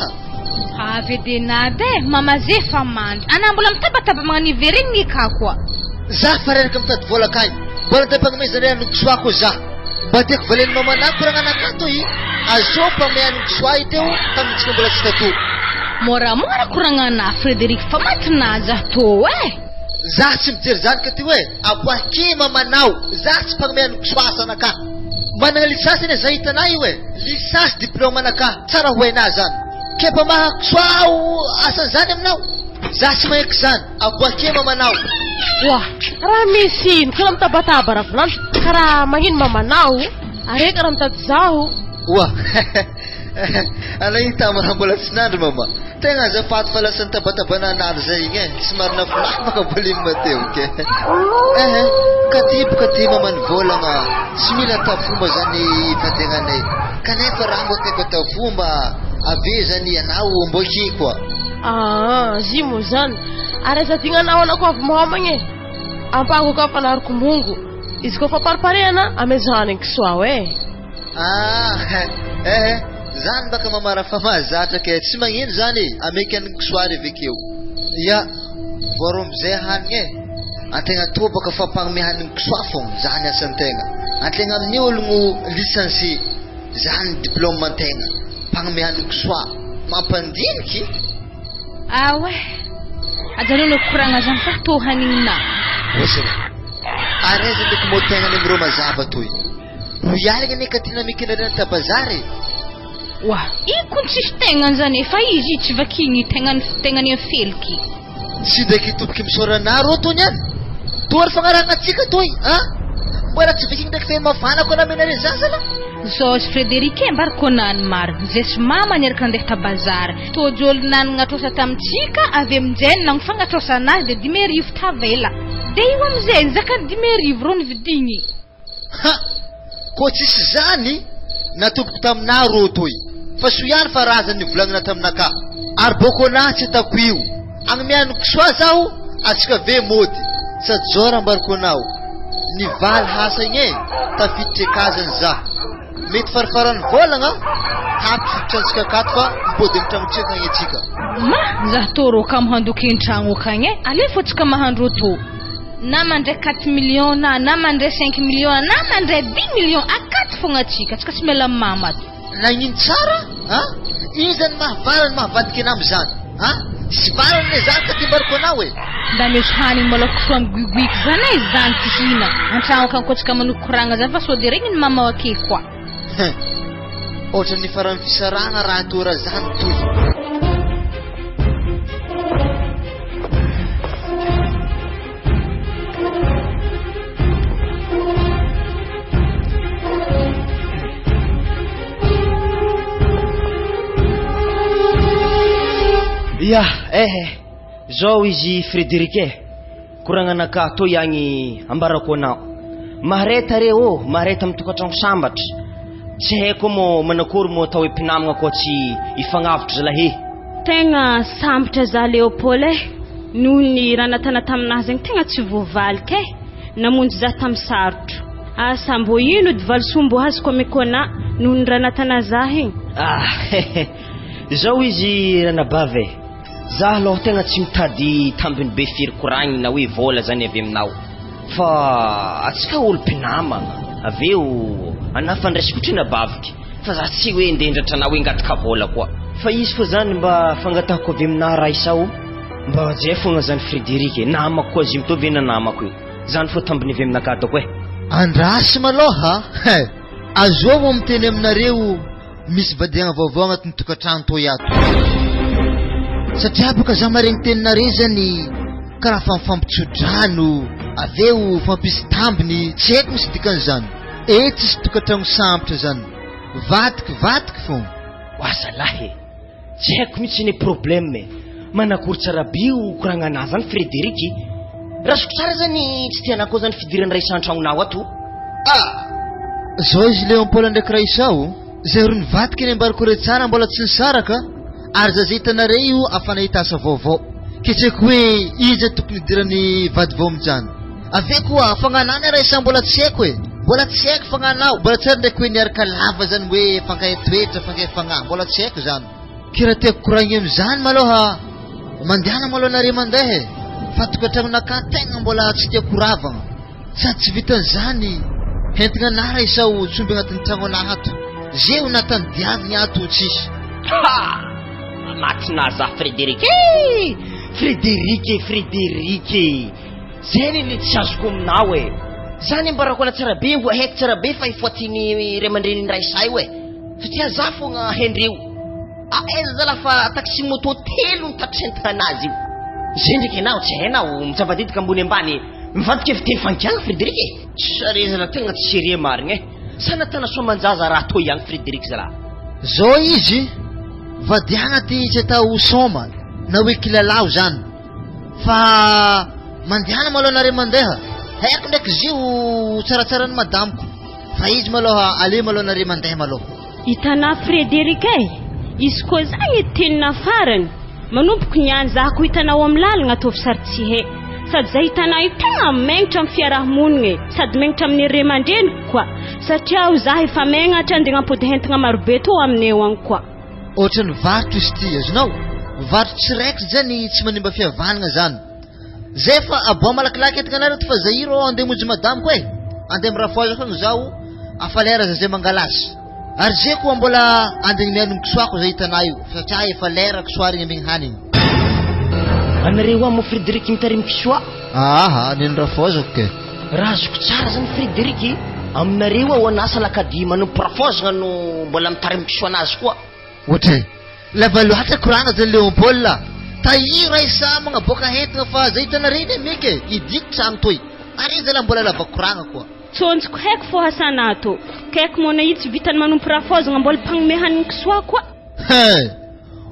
avy de nady mama ze fa mandry ana mbola mitabataba magnaniveregny ka koa za fa reraka mitady vola akagny mbola tapagname zany hanoko kisoa ko za mba tiako valeny mamanako koragnanaka to azao mpame hanoko kisoa teo tamintsika mbola tsy tato moramora koragnana Frederic fa matinaza to za tsy mijery zany ka ty hoe aboake mamanao za tsy mpagname hanoko kisoa asanaka managna lisasy iny za hitanay io lisasy diplôme anaka tsara hoena zany kepa mahakisoao asa zany aminao za tsy maheky zany aboake mamanao Wah, raha misy ino kala mitabataba raha volany karaha magnino mamanao areka raha mitady zaho wa anahita raha mbola tsy nandry mama tegna azafady fa lasa nitabatabana nandry zay igny tsy marina filafaka voliny mateo ke ka ty boka ty mama nivolagna tsy mila tafomba zany fadiagnanay kanefa raha mbo tiako tafomba ave zany ianao mboki koa zimo zany ary aza dignanao anako avy mamagny ampago ka fanariko mongo izy koa fa pariparehana amezahany kisoa zany baka mamara fa mahazatra ke tsy magnino zany ameky an'ny kisoary avekeo ya voaro amizay hanigny antegna to baka fa mpagnome haniny kisoa fogna zany asantegna antegna amin'ny ologno licencié zany diplôme antegna mpagnome haniny kisoa mampandiniky awe ajalolo kuranga zany fa to hanina wosana areza ndeko motegna nimero mazava toy muyalagna ne katina mikina ta bazare wa ikun tsistegna zany efa izy tsy vakiny tegna ny felky tsy deky topiky misorana ro to nyan toar fangaragna tsika toy mbola tsy vakiny ndek fe mafana ko na menare zasala Zos Frederic mbarkonan mar zes mama nyerka ndeh ta bazar to jol nan ngatosa tamtsika ave mjen nang fangatosa na de dimeriv tavela de iwa mzen zaka dimeriv ron vidingi ko tsisy zany natopoko tamina ro toy fa soiany fa razany volagnina taminaka ary boko na tsy tako io agnomiano kisoa zaho atsika ve mody sady zao raha mbarkonao nivaly hasa igny tafiditry akazany za mety farifarany volagna hapifiditra antsika akato fa mipody mitragnotreka agny atsika ma za toro ka mahandoky an-tragno akagny alefo tsika mahandro to na mandray 4 millions na mandray 5 millions na mandray 10 millions akaty fogna atsika tsika tsy mela mamato nagnino tsara iny zany mahavadiky anamy zany sy varany le zany ka timbariko anao da misy hanigny malako soa miguiguiky zany zany tihina an-tragno akagny koa tsika manokoragna zany fa sody regny ny mama ake koa ohatra ny farany fisaragna raha tora zany toy ya zao izy Frederic koragnanaka to yagny ambarako anao mahareta re mahareta mitokatrano sambatra tsy haiko mo manakory mo atao mpinamagna ko tsy ifagnavitra zalahy tegna sambatra za Leopold noho ny raha natana taminazy zegny tegna tsy voavaliko namonjy za tamy sarotro sambo ino dy valosombo azoko amekona noho ny raha natana za igny zao izy ranabave za aloha tegna tsy mitady tambiny be firy koragny na hoe vola zany avy aminao fa atsika olo mpinamagna aveo anafandraisiko trina baviky fa za tsy hoe ndendratra na hoe ngatrika vola koa fa izy fo zany mba fangatahako avy amina raisao mba jay fogna zany Frederic namako koa izy mitovy ena namako io zany fo tambiny avy aminaka atako Andrasy maloha azo avo miteny aminareo misy vadiagna vaovao agnatin'ny tokantrano to ato satria boka za maregny teninareo zany karaha fampifampitsodrano aveo fampisy tambiny tsy haiko misy dikan'izany tsisy tokantrano sampitra zany vatiky fô Wazalahy tsy haiko mihitsy ny problème manakory tsara bio koragnana zany Frederic raha soko tsara zany tsy tianako zany fidirana ray isan-tragnonao ato zao izy Léon Paul ndraiky raisao zay ro nivadiky eny ambariko re tsara mbola tsy nisaraka ary za zay hitanareo io afanahita asa vaovao ketseky hoe iza tokony idirany vady vao amin'izany ave koa fagnanana raisa mbola tsy haiko mbola tsy haiko fagnanao mbola tsara ndraiky hoe niaraka lava zany hoe fankahetoetra fankahefagnahy mbola tsy haiko zany kira tiako koragny am'izany maloha mandehana maloha nare mandeha fa tokantragnonaka tegna mbola tsy tiako ravagna sady tsy vitan'izany hentigna na raisao tsomby agnatin'ny tragno anahy ato zay ho natany diavigny ato tsisy matinaza Frederic zay le tsy azoko aminao zany ambarako ana tsara be mbo haiko tsara be fa ifoatiny ray aman-dreniny raisa io satria za fogna hendreo aiza zala fa taxi moto telo nitatrisentagna anazy io zay ndraiky anao tsy hainao mitsavadidika ambony ambany mivadika evy teny fankiagna Frederic sare zala tegna tsy serie marigny sanatana soamanjaza raha to ihany Frederic zala zao izy vadiagna ty tsy atao soma na hoe kilalao zany fa mandehana maloha nare mandeha haiko ndraiky zio tsaratsarany madamiko fa izy maloha ale maloha nare mandeha maloha Hitanà Frederic izy koa zagny tenina farany manomboky niany zahako hitanao amin'ny lalagna atovy sary tsy he sady zay hitanà io tegna magnitra amin'ny fiarahamonigny sady magnitra amin'ny ray aman-dreniko koa satria ho zah efa magnatra andeha ampody hentagna marobe to aminay agny koa ohatrany varotra izy ty azonao varotra tsiraiky zany tsy manimba fihavanagna zany zay fa aboa malakilaky entagna anareo fa zahiro andeha monjy madamiko andeha mirafoaza fogna zaho afalera za zay mangalasy ary zay koa mbola andeha mianony kisoako zay hitanà io satria efa lera kisoarigny amigny hanigny anareo mo Frederic mitarimy kisoa neny rafoazako ke raha azoko tsara zany Frederic aminareo ao anasa lakady manompo rafozagna no mbola mitarimy kisoa anazy koa ohatra lava loatra koragna zany Léon Paul tahiro isa magnaboaka hentagna fa zay hitanareny mike idiko trano toy ary zala mbola lava koragna koa tsonjiko haiko fô hasanato kaiko mona itsy vitany manompo rafozagna mbola mpagnome hanigny kisoa koa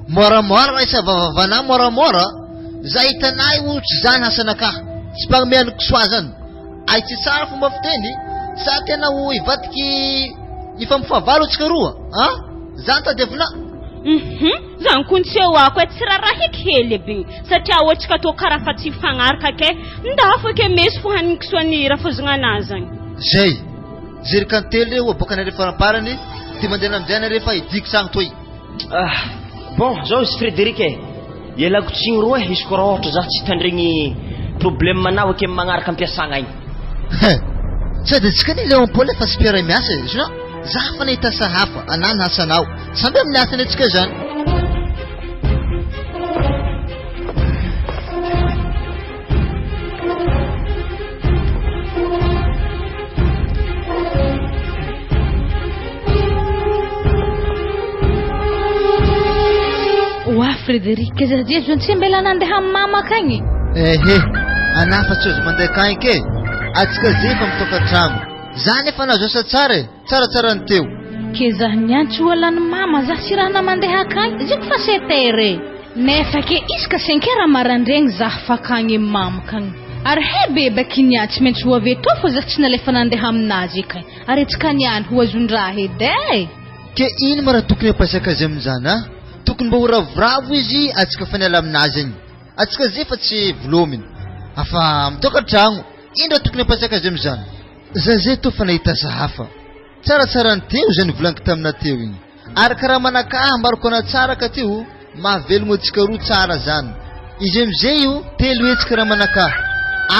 moramora raha isa vavavana moramora za hitanà io tsy zany hasanaka tsy mpagnome hanigny kisoa zany ay tsy tsara fomba fiteny sa tena ho ivadiky ifampifahavalo tsika roa zany tadiavina zany kun tsy eo ako tsy rarahiky hely be satria ohatsika to karaha fa tsy fagnaraka ke ndafo ke mesy fo hanigny kisoany rafozagna anazy zany zay zerikantelo eo aboaka nare faramparany ty mandeha amin'izay nare fa idiky tragno toy bon zao izy Frederic ialako tsigny roa izy koa raha ohatra za tsy hitandregny problème manao ake magnaraka ampiasagna igny sady antsika ny Léon Paul efa sy mpiara-miasa zona za fa nahita sahafa anany hasanao samby amin'ny asany antsika zany wa Frederic zadia zany tsy mbela nandeha amin'ny mama akagny anah fa tsy azo mandeha akagny ke atsika zay fa mitokantrano zany efa nazo asa tsara ny teo ke zah niantso hoalan'ny mama zah sy raha namandeha akagny ziko fa setere nefa ke iska 5 heures marandregny zah fa akagny mama kagny ary hebe baky niatsy maintsy ho avy to fô zah tsy nalefa nandeha aminazy akagny ary atsika niany ho azon-draha edy ke ino ma raha tokony apasaka azy amin'izany tokony mba ho ravoravo izy atsika fa niala aminazy agny atsika zay fa tsy volominy afa mitokantragno ino raha tokony apasaka azy amin'izany za zay to fa nahita sahafa tsaratsara ny teo zany volaniko tamina teo igny ary karaha manakahy ambariko ana tsara ka teo mahavelogno atsika roa tsara zany izy am'izay io telo etsika raha manakahy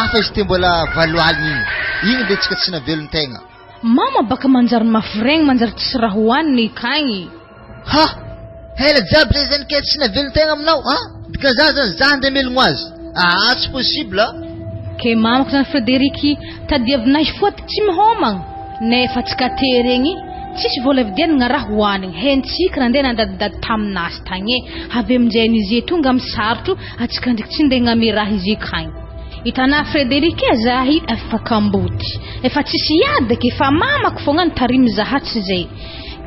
afa izy te mbola valoaligny igny le tsika tsy navelon-tegna mama baka manjary mafregny manjary tsisy raha hoaniny kagny Hela jiaby zay zany ke tsy navelon-tegna aminao dika za zany za andeha melogno azy tsy possible ke mamako zany Frederiky tadiavinay foty tsy mihomagna nefa tsy kate regny tsisy vola vidianana raha hoanigny hentsika nandeha nandadidady taminazy tagny avy aminjay izy tonga amin'ny sarotro atsika ndraiky tsy ndeha gname raha izy kagny hitanà Frederiky zahy afaka amboty efa tsisy iady ke fa mamako fogna nitarimy zahatsy zay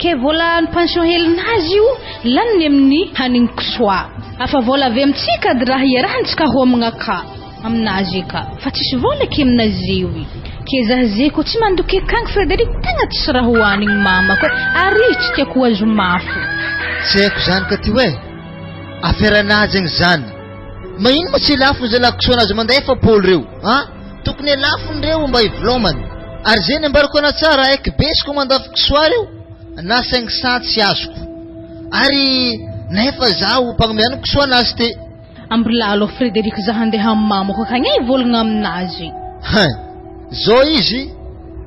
ke vola ny pension helinazy io laniny amin'ny hanigny kisoa afa vola avy amintsika dy raha iarahantsika homagna ka aminazy ka fa tsisy vola ke aminazy io ke zaho zay ko tsy mandoky kagny Frederiky tegna tsisy raha hoanigny mamako ary tsy tiako azo mafy tsy haiko zany ka ty hoe aferanazy agny zany maino mo tsy lafo zay lakisoanazy mandeha fa Paul reo tokony lafony reo mba hivelomany ary zay ambarako ana tsara aiky besiko mandafy kisoa reo na 500 tsy azoko ary nefa zaho mpagnomiano kisoa anazy te ambilalo Frederiky zaho andeha amin'ny mamako kagny volagna aminazy zao izy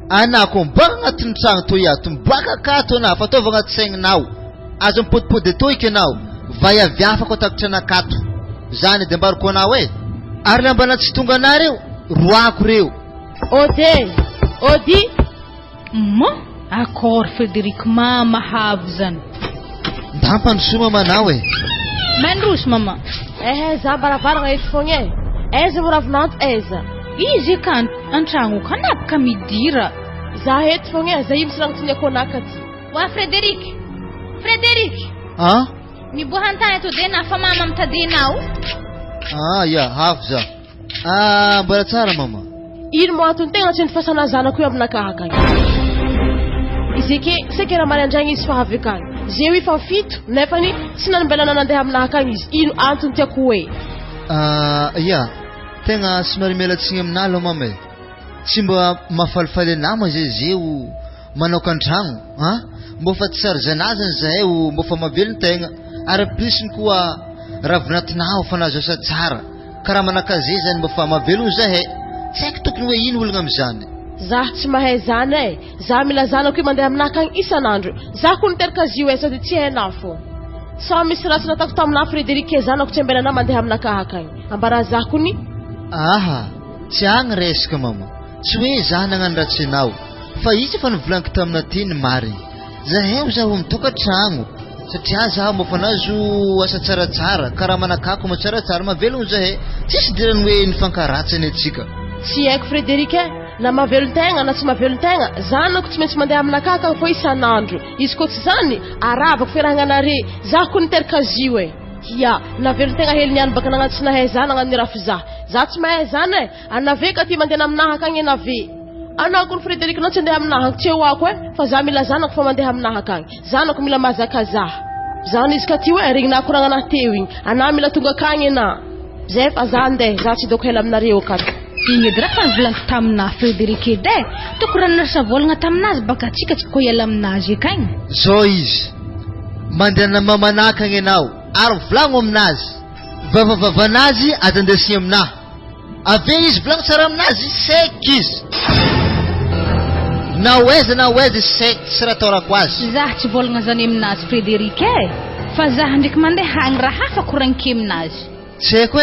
anako mibaka agnatin'ny tragno toy ato mibaka akato ana fataova agnaty saigninao azo mipodipody atoiky anao vai avy afako atakitra anakato zany de ambarako anao ary lambana tsy tonga ana reo roako reo Ody mo accord Frederiky mahavo zany ndampandrosoma manao mandroso mama za baravaragna eto fogna aiza mo ravinanto aiza izy ka antragno kanapaka midira za eto fogna za io misy raha tiniako anakaty wa Frederiky mibohantany to de nafa mama mitadinao ya hafo za mbola tsara mama ino mo antony tegna tsy nifasana zanako io aminakahaka izy ke sekera mariandragny izy fa avy akagny zeo ifa fito nefany tsy nanimbelana nandeha aminahakagny izy ino antony tiako hoe tegna somary mialatsigny aminalo mama tsy mba mafalifaly anama zay zeo manao kantragno mbo fa tsy sarzanazany zahay mbo fa mavelony tegna ary plisiny koa ravinatinao fa nazo asa tsara karaha manakaze zany mbo fa mavelony zahay tsy haiko tokony hoe ino ologna am'izany za tsy mahay zany za mila zanako io mandeha aminahakagny isanandro za ko niteraka azy io sady tsy hainao fo sa misy raha tsy natako taminah Frederiky zanako tsy ambelana mandeha aminakahakagny ambara za kony tsy agny resaka mama tsy hoe za nagnano ratsy anao fa izy fa nivolaniko tamina ty ny mariny zahay zaho mitokatragno satria zaho mbo fa nazo asa tsaratsara karaha manakako matsaratsara mavelogno zahay tsisy dirany hoe nifankaratsany atsika tsy haiko Frederiky na mavelon-tegna na tsy mavelon-tegna zanako tsy maintsy mandeha aminakahakagny fo isanandro izy ko tsy zany aravako fiarahagnanare za ko niteraka azy io navelon-tegna hely niany baka nagnano tsy nahay zany nagnano raha fi za tsy mahay zany anave ka ty mandeha aminahakagny anave anao ko Frederiky nao tsy andeha aminahako tsy hoako fa za mila zanako fa mandeha aminahakagny zanako mila mazaka zany izy ka ty hoe regninaako ragnanahy teo igny ana mila tonga akagny ana zay fa za andeha za tsy doko hela aminareo akato igny edy raha fa nivolaniko tamina Frederiky edy toko raha nirasa volagna taminazy baka atsika tsy ko hiala aminazy akagny zao izy mandeha na mamanakagny anao ary volagno aminazy vavavavanazy azy andesiny aminahy ave izy volagno tsara aminazy seky izy na oeza seky tsy raha taorako azy za tsy volagna zany aminazy Frederiky fa za ndraiky mandeha hagny raha hafa koranike aminazy tsy haiko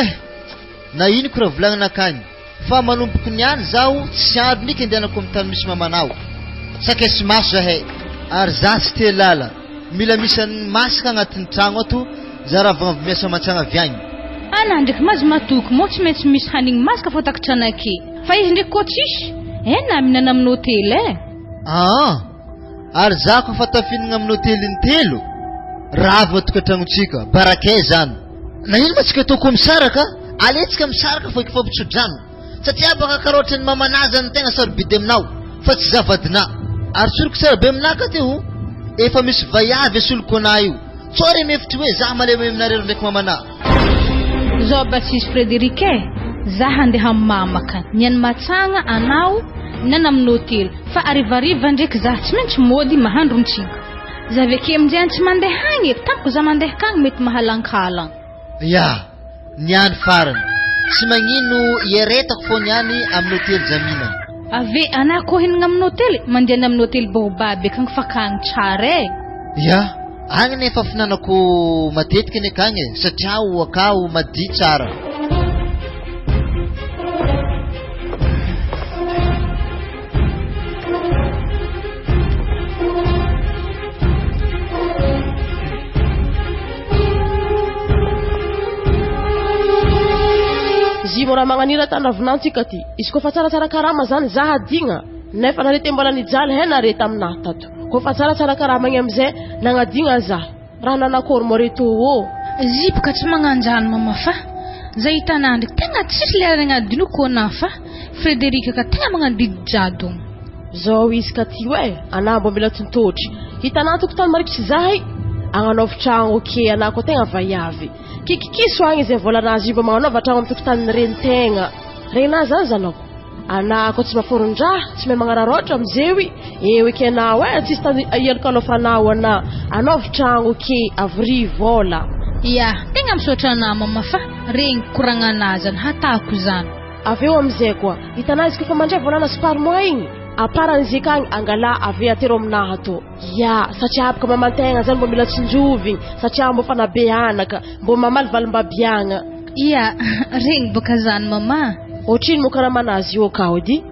na ino ko raha volagnanakagny fa manomboko niany zaho tsy andro ndriky andehanako amin'ny tany misy mamanao sakesy maso zahay ary za tsy te lala mila misy masaka agnatin'ny tragno ato za raha vagna miasa mantsagna avy agny ana ndraiky mazy matoky mo tsy maintsy misy hanigny masaka fa takitranake fa izy ndraiky ko tsisy na minana amin'ny hotely ary za ko fa tafihinana amin'ny hotely telo ravo atokantragnotsika barakay zany na ino ma tsika atao misaraka aletsika misaraka fa ikifampitsodrano satria baka karoatra ny mamanazy any tegna sarobidy aminao fa tsy zavadina ary soroko sara be aminaka teo efa misy vaiavy asoloko anah io tsore mefitry hoe za malemy aminareo ndraiky mamana zao batsisy Frederiky za handeha amin'ny mamaka niany matsagna anao nana amin'ny hotely fa arivariva ndraiky za tsy maintsy mody mahandro ntsika za veke aminjay tsy mandeha hagny tamiko za mandeha kagny mety mahalankalagna niany farany tsy magnino ieretako fo niany amin'ny hotely Jamina ave anah ko hinagna amin'ny hotely mandeha amin'ny hotely Baobab akagny fa kagny tsara Agny nefa finanako matetika ny akagny satria akao madio tsara. Zimo raha magnanira tanavinantsika ty. Izy koa fa tsaratsara karama zany zaha digna. Nefa narety mbola nijaly he nareta aminahy tato. Koa fa tsaratsara karama igny amizay nagnadigna zaho. Raha nanakory mo reto ô. Zipoka tsy magnanjany mama fa. Zay hitanandry tegna tsisy lera agnadino ko na fa. Frederika ka tegna magnadidy jado. Zao izy ka ty hoe, anah mbo mila tontotry. Hitanah tokotany marikitry zahay. Agnanaovy tragno oke anah koa tegna vaiavy. Kikikiso agny izay volanazy io mba magnanaova tragno amin'ny tokotany rentegna. Regna zany zanako. Anah koa tsy maforon-draha, tsy mahay magnararotra amizay eo eky anah hoe tsisy tany ialika alofanao anah. Anaovy tragno oke avy vola. Ya, tegna misaotra anah mama fa. Regny koragnanazy zany hatako zany. Aveo amizay koa, hitanah izy kofa mandray volana sparmois igny. Aparan'izy kagny angala avy atero aminahy ato. Ya, satria abaka mamantegna zany mbo mila tsinjovigny, satria mbo fanabe anaka, mbo mamaly valim-babiagna. Ya, regny boka zany mama. Otrino mo karamanazy io kao edy?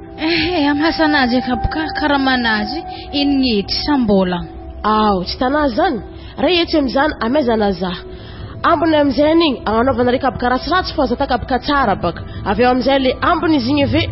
Amhasanazy akaboka karamanazy iny ety sambola. Aw, tsy tanah zany. Ray etsy amizany amezana zaha. Ambony amizay igny agnanaovana reka abaka ratsiratsy fa zataka abaka tsara baka. Aveo amizay le ambony izy igny ave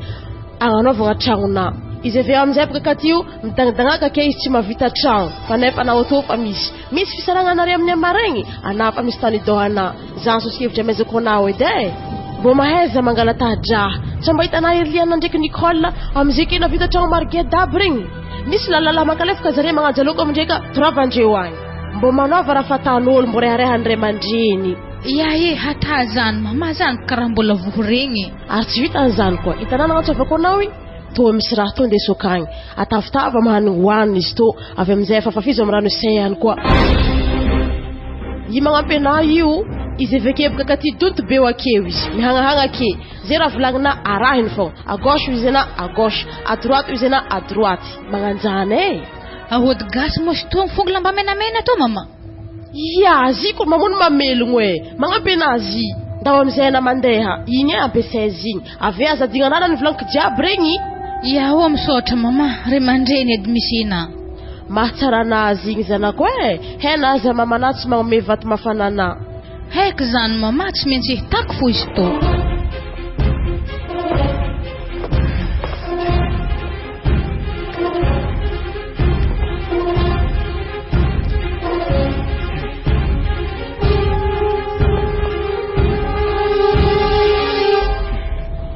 agnanaovana tragnona. Izy aveo amizay baka katio midangadagnaka ke izy tsy mavita tragno. Fa nefa anao to fa misy fisaragnanare amin'ny amaregny. Anah fa misy tany idohana. Zany sosikevitra amezako anao edy mbo mahaiza mangala tahadraha. Tsy mba hitanah Irliana ndraiky Nicole amizay ke navita tragno margeda aby regny. Misy lalala mankalefaka zare magnajaloko amindraika toravandreo agny. Mbo manaova raha fatan'olo mbo reharehan'ray aman-dreny. Ya hata zany mama zany karaha mbola voho regny. Ary tsy vitany zany koa. Hitanah nagnatsovako anao to misy raha to ndeso akagny. Atavitava mahanigny hoaniny izy to. Avy amizay fafafizo amin'ny rano isehany koa. I magnampy anah io izy avekebaka katy donto be akeo izy mihagnahagna ke. Zay raha volagnina arahiny fô. À gauche izy na à gauche, à droite izy na à droite. Magnanjany Ahody gasy mos to mifongo lamba menamena to mama. Ya, ziko mamono mamelogno magnampy anazy. Ndao amizay na mandeha igny ampiasaizy igny. Ave azadignanana ny volagniko jiaby regny. Ya ho misaotra mama, ray mandreny edy misina. Mahatsara anazy igny zanako hena aza mamana tsy magnome vato mafanana. Haiko zany mama tsy maintsy hitako fo izy to.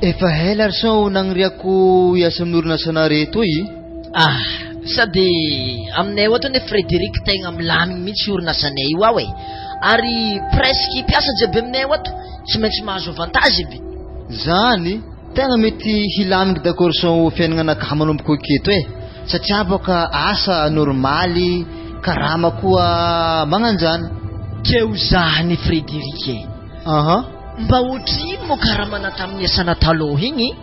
Efa hela ry sao nagniriako hiasa amin'ny orinasana reto Sady aminay ohato ne Frederic tegna milamigny mihitsy orinasanay io aho ary presque piasa jiaby aminay ohato tsy maintsy mahazo avantage aby. Zany tegna mety hilamigny d'accord sao fiaignananakahy manomboko aketo satria boka asa normaly karama koa magnanjany. Keo zany Frederic mba ohatrino mo karamana tamin'ny asana taloha igny?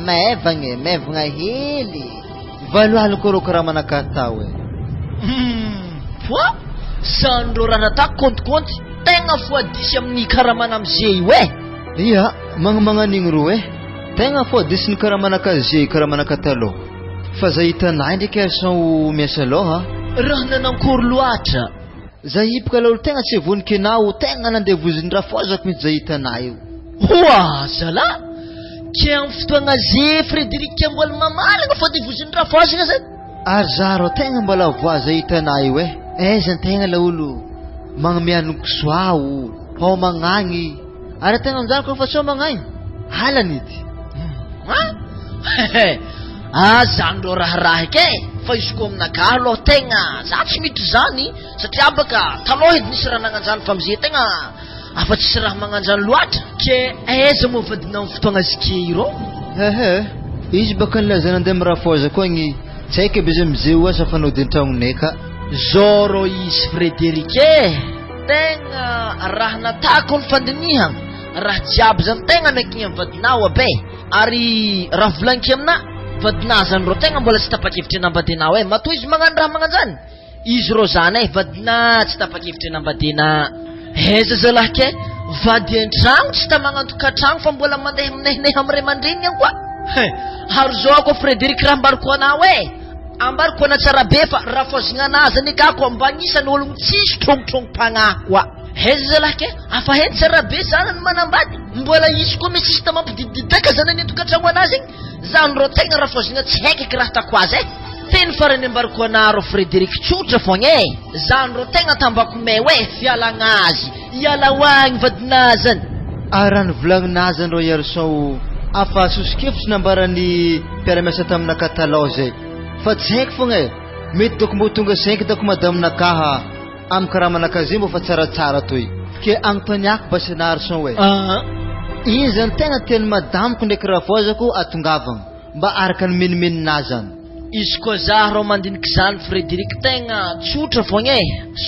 Maivagna hely. Valoaly koa rô karamanakahy tao Poa, zany rô raha natako kontikonty tegna foadisy amin'ny karamana amizay io Iya, magnamanigny rô tegna foadisy ny karamanakahy zay karamanakahy taloha. Fa zay hitanay ndraiky sao miasa loha raha nanankory loatra. Zay hipaka laolo tegna tsy vonika anao tegna nandeha voziny raha fozako mihitsy zay hitanay io. Hoa zala ke amin'ny fotoagna zay Frederic mbola mamalagna fa dia voziny raha fozagna zay. Ary za rô tegna mbola voa zay hitanay io zany tegna laolo magnomianoko soao ao magnagny ary tegna anjara koa fa sao magnagny halany ity. Zany rô raharaha ke fa izy koa aminakahy aloha tegna za tsy mito zany satria baka taloha edy nisy raha nagnanjany fa amizay tegna afa tsisy raha magnanjany loatra ke aiza moa vadina amin'ny fotoagna zike rô? Izy baka nilazana andeha amin'ny raha foza koa gny tsy haiko aby izy amizay asa fanao tragnonay ka. Zao rô izy Frederic tegna raha natako ny fandinihana raha jiaby zany tegna nakigny amin'ny vadinao abe ary raha volagniko amina vadinao zany rô tegna mbola tsy tapa-kevitra nambadinao matoa izy magnano raha magnanjany izy ro zany vadina tsy tapa-kevitra nambadiana. Aiza zalahy ke vady an-tragno tsy tamanantoka-tragno fa mbola mandeha minehinehy amin'ny ray aman-dreniny ihany koa. Ary zao ko Frederic raha ambariko anao ambariko ana tsara be fa raha fozigna anazy nikako mba anisany ologno tsisy trongotrongo-pagnahy koa. Aiza zalahy ke afa hety tsara be zany ny manambady mbola izy koa misy sista mampidididaka zany any tokatragno anazy igny. Zany ro tegna raha fozigna tsy haiky raha tako azy teny farany ambariko ana ro Frederic tsotra fogna zany ro tegna tambako may hoe fialagna azy iala hoagny vadinazany. Raha nivolagninazany ro Garçon afa sosikefitsy nambarany mpiara-miasa taminaka talao zay fa tsy haiko fogna mety doko mbo tonga 5 dako madaminakaha am karaha manakazay mbo fa tsaratsara toy ke agnontaniako basana Garçon iny zany tegna teny madamiko ndraiky raha vozako atongavagna mba araka ny menimeninazany. Izy koa zah ro mandiniky zany Frederic tegna tsotra fogna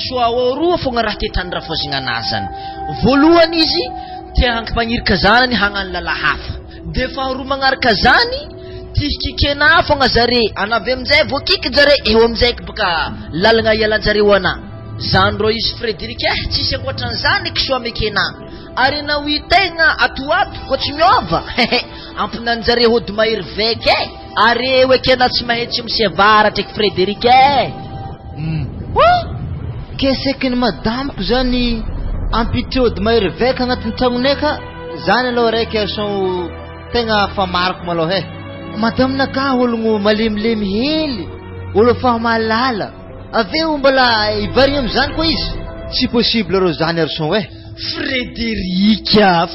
soa roa fogna raha tetrany raha fozigna anazany. Voalohany izy tia hankimpagnirika zanany hagnano lala hafa, de faharoa magnaraka zany tisikikena fogna zare anavy amizay voakiky jare eo amizay baka lalagna ialanjareo ana. Zany ro izy Frederic tsisy ankoatran'izany kisoa mekena ary na hoitegna atoato koa tsy miova ampinanjare hody mahery veke ary eo ekena tsy mahetsy misevaratra eky Frederic kesekiny madamiko zany ampity hody mahery veka agnatin'ny tragnonay ka zany aloha raiky Garçon tegna famariko maloha madaminaka ologno malemilemy hely olo fa malala aveo mbola ivarigna amizany koa izy tsy possible ro zany Garçon Frederica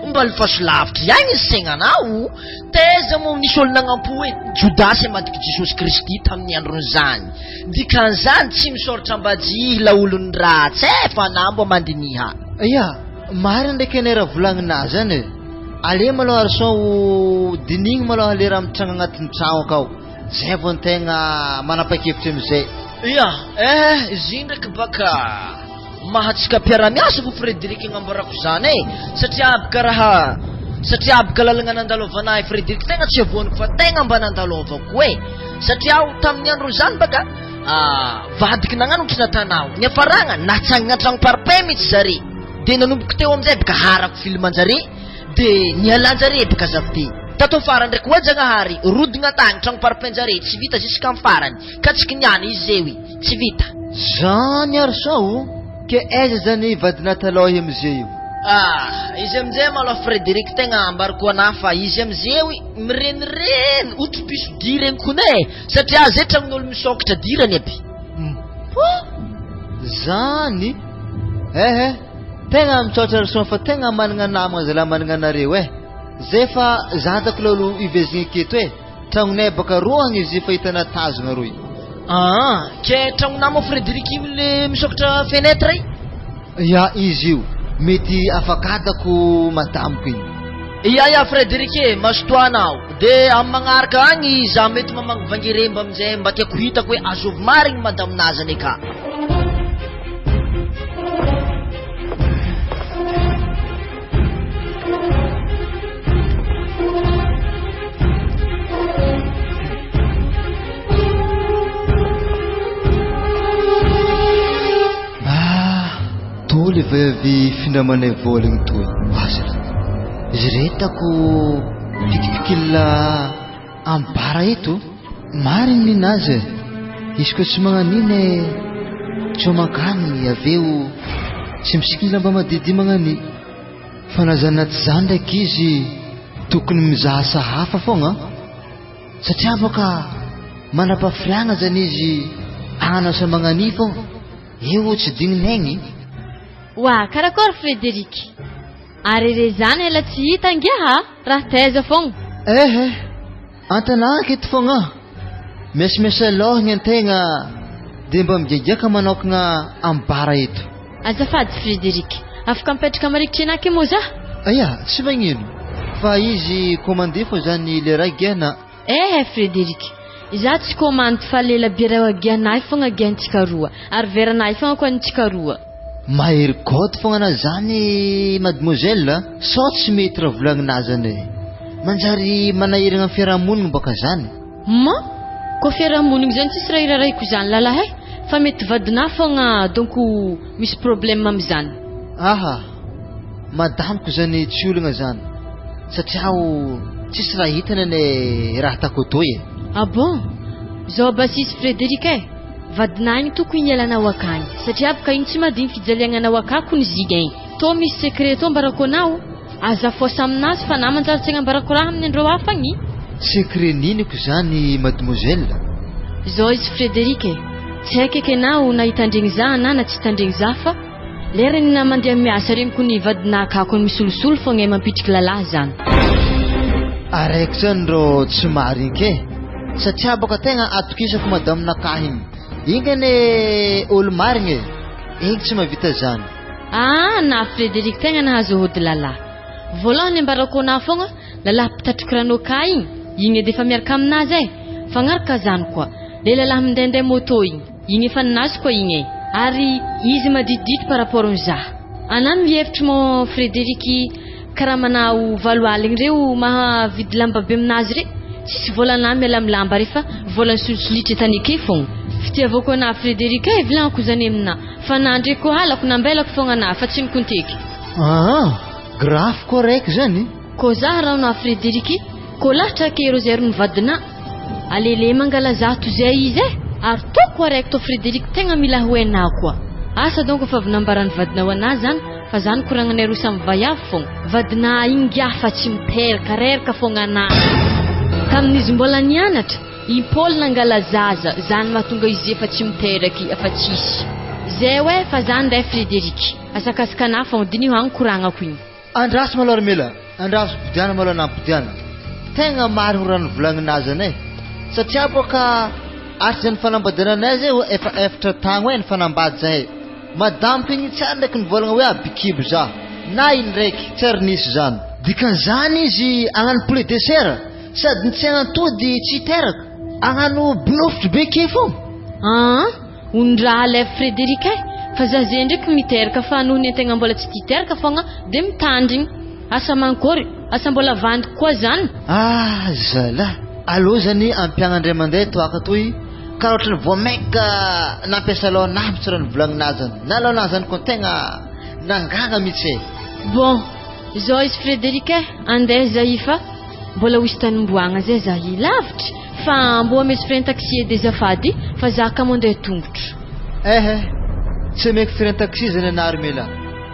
mbaly fasolavitra ihany izy segnanao teza mo nisy olo nagnampo hoe Jodasy amadiky Jesosy Kristy tamin'ny androny zany dikan'izany tsy misoratra ambajihy la olony ratsy fa nambo amandiniha. marina ndraiky anay raha volagninazy zany ale maloha Garçon dinigny maloha le raha mitranga agnatin'ny tragno akao zay vo tegna manapa-kevitra amizay. Izy ndraiky baka mahatsika mpiara-miasa vo Frederic agnambarako zany satria abaka lalagna nandalovanay Frederic tegna tsy avoaniko fa tegna mba nandalovako satria tamin'ny andro zany baka vadiky nagnano tsy natanao ny afaragna natsanigna tragno parpe mitsy zare de nanomboky teo amizay baka harako filmanjare de nialanjare baka zavy tato farany ndraiky hoajanahary rodigna tagny tragno parpenjare tsy vita jusqu'à am farany ka tsiky niany izy zewy tsy vita zany Garçon ke aiza zany vadina talao amizay io izy amizay maloha Frederic tegna ambariko ana fa izy amizay mirenireny otropiso direny kone satria zay tragnon'olo misokatra dirany aby zany tegna mitsotra Garçon fa tegna managna namagna zala managna anareo zay fa zadako lolo ivezigny aketo tragnonay baka roagny izy fa hitana tazogna roy ke tragnonamo Frederic io le misokatra fenetra izy io mety afakadako madamiko igny ya Frederic masotoanao de am magnaraka agny za mety mamango vangiremba amizay mba tiako hitako hoe azovy marigny madaminazany ka. toly vavy findramanay voligny toy izy retako pikipikila ambara eto mariny ninazy izy koa tsy magnaniny tsy homakany aveo tsy misikiny lamba madidi magnani fa nazanaty zany ndraiky izy tokony mizahasa hafa fogna satria boka manapafiriagna zany izy agnanasa magnani fogna eo tsy digninegny karakory Frederic arere zany ela tsy hita ngiaha raha taiza fogna antanaka eto fogna miasimiasa lohagny antegna de mba migiagiaka manokagna ambara eto azafady Frederic afaka mipetraka marikitry anake moa za tsy magnino fa izy commandé fo zany le raha giana Frederic za tsy commande fa lela bira gianay fogna giantsika roa ary veranay fogna koa antsika roa mahery kôty fogna na zany mademoiselle sao tsy mety raha volagninazy manjary manahiragna amin'ny fiarahamonigny baka zany Koa fiarahamonina zany tsisy raha iraraiko zany lalahy fa mety vadina fogna donc misy problème am'izany. Aha, madamiko zany tsy olagna zany satria tsisy raha hitana ny raha tako toy e. Ah bon? Zao basisy Frédéric vadina igny tokony hialanao akagny satria baka igny tsy madiny fijaliagnanao akako ny ziga igny. To misy secret to mbarako anao aza fosa aminazy fa na manjary mbarako raha amin'ny andreo hafa agny. Secret niniko zany mademoiselle. Zao izy Frédéric tsy haiko eky anao na hitandregny za na tsy hitandregny za fa lerany na mandeha miasa regny ko ny vadina akako ny misolosolo fogna mampitriky lalahy zany. Araiky zany ro tsy mariny ke satria baka tegna atokisako madaminakahy igny ne olo marigny igny tsy mavita zany. Na Frédéric tegna nahazo hody lalahy voalohany ambarako ana fogna lalahy mpitatriky ranokay igny edy efa miaraka aminazy fagnaraka zany koa le lalahy mindendeha moto igny efa ninazy koa igny ary izy madididity par rapport am'zah. Anany mihevitry mo Frédéric karaha manao valo aligny reo mahavidy lamba be aminazy re tsisy volana miala amin'ny lamba refa volany solisolitra tanike fogna. Fitiavako ana Frédéric vilagnako zany amina fa nandreko halako nambelako fogna ana fa tsy nikonteky. Grave koa raiky zany. Ko zah raha na Frédéric ko lahatra ke rozery ny vadina alele mangala zato zay izy ary toko araiky to Frédéric tegna mila hoenao koa. Asa donc fa vinambarany vadina ho ana zany fa zany koragnanay roa samy vaiavy fogna vadina ingy fa tsy miteraka reraka fogna ana. Tamin'izy mbola nianatra i Paul nangala zaza zany mahatonga izy efa tsy miteraky afa tsisy zay hoe fa zany ndray Frédéric asakasaka ana fogna diny io agny koragnako igny. Andraso malo Armela, andraso pidiana malo nampidiana. Tegna marigny raha nivolagnin'azy anay satria boka arty zany fanambadiananazy efa efatra tagno ny fanambady zahay. Madamiko igny tsy ary ndraiky nivolagna hoe abikibo za na indraiky tsy ary nisy zany. Dikan'izany izy agnano poulet de serre sady nitsenantody tsy hiteraka agnano binofotry be ke fogna. Ondraha lef Frédéric fa za zay ndraiky miteraka fa nohony antegna mbola tsy titeraka fogna de mitandrigny asa mankory asa mbola vandy koa zany. Zala allo zany ampiagnandray mandeha toaka toy karaha ohatrany voamaika nampiasa laonahy mitsy raha nivolagnin'azy zany na laonahy zany koa tegna nangana mihitsy. Bon zao izy Frédéric andeha zay fa mbola hoisy tanimboagna zay za lavitry fa mbo misy frein taxi edy azafady fa za ka mandeha tongotro. Tsy meky frein taxi zany ana Armela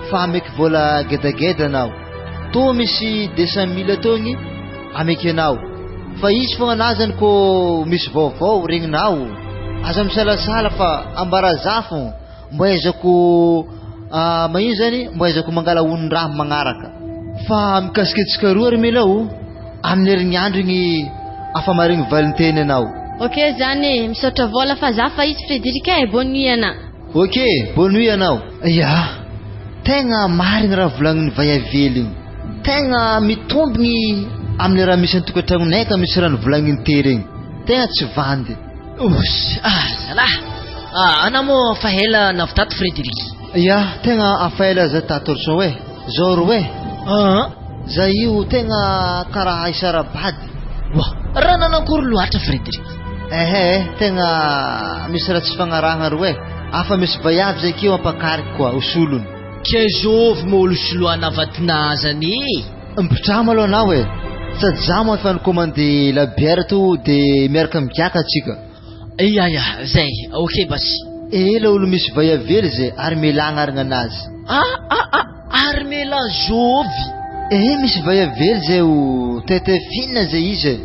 fa meky vola gedageda anao to misy 200 000 tony ameky anao fa izy fogna ana zany ko misy vaovao regninao aza misalasala fa ambara za fogna mbo aizako magnino zany mbo aizako mangala onon-draha magnaraka fa mikasiketsika roa Armela amin'ny herignandro igny afa marigny valinteny anao. Ok zany misaotra vola fa za fa izy Frédéric bonne nuit ana. Ok bonne nuit anao. Tegna marigny raha volagnin'ny vaiavely igny tegna mitombigny amin'ny raha misy antokatragnonay ka misy raha nivolagnin'ny tery igny tegna tsy vandy. Zalahy ana mo fa hela navitato Frédéric. Tegna afaela za tatorso hoe zoro hoe za io tegna karaha isarabady. Raha nanankory loatra Frédéric. Tegna misy raha tsy fagnarahana roe afa misy vaiavy zay keo ampakariky koa usolony. Kezovy mo olo soloana vadina zany mpitrama aloha anao sady za mo efa nicommandé la bière to de miaraka migiaka atsika. Zay ok basy. La olo misy vaiavely zay Armela agnarana anazy. Armela Jovy. Misy vaiavely zay tete fina zay izy.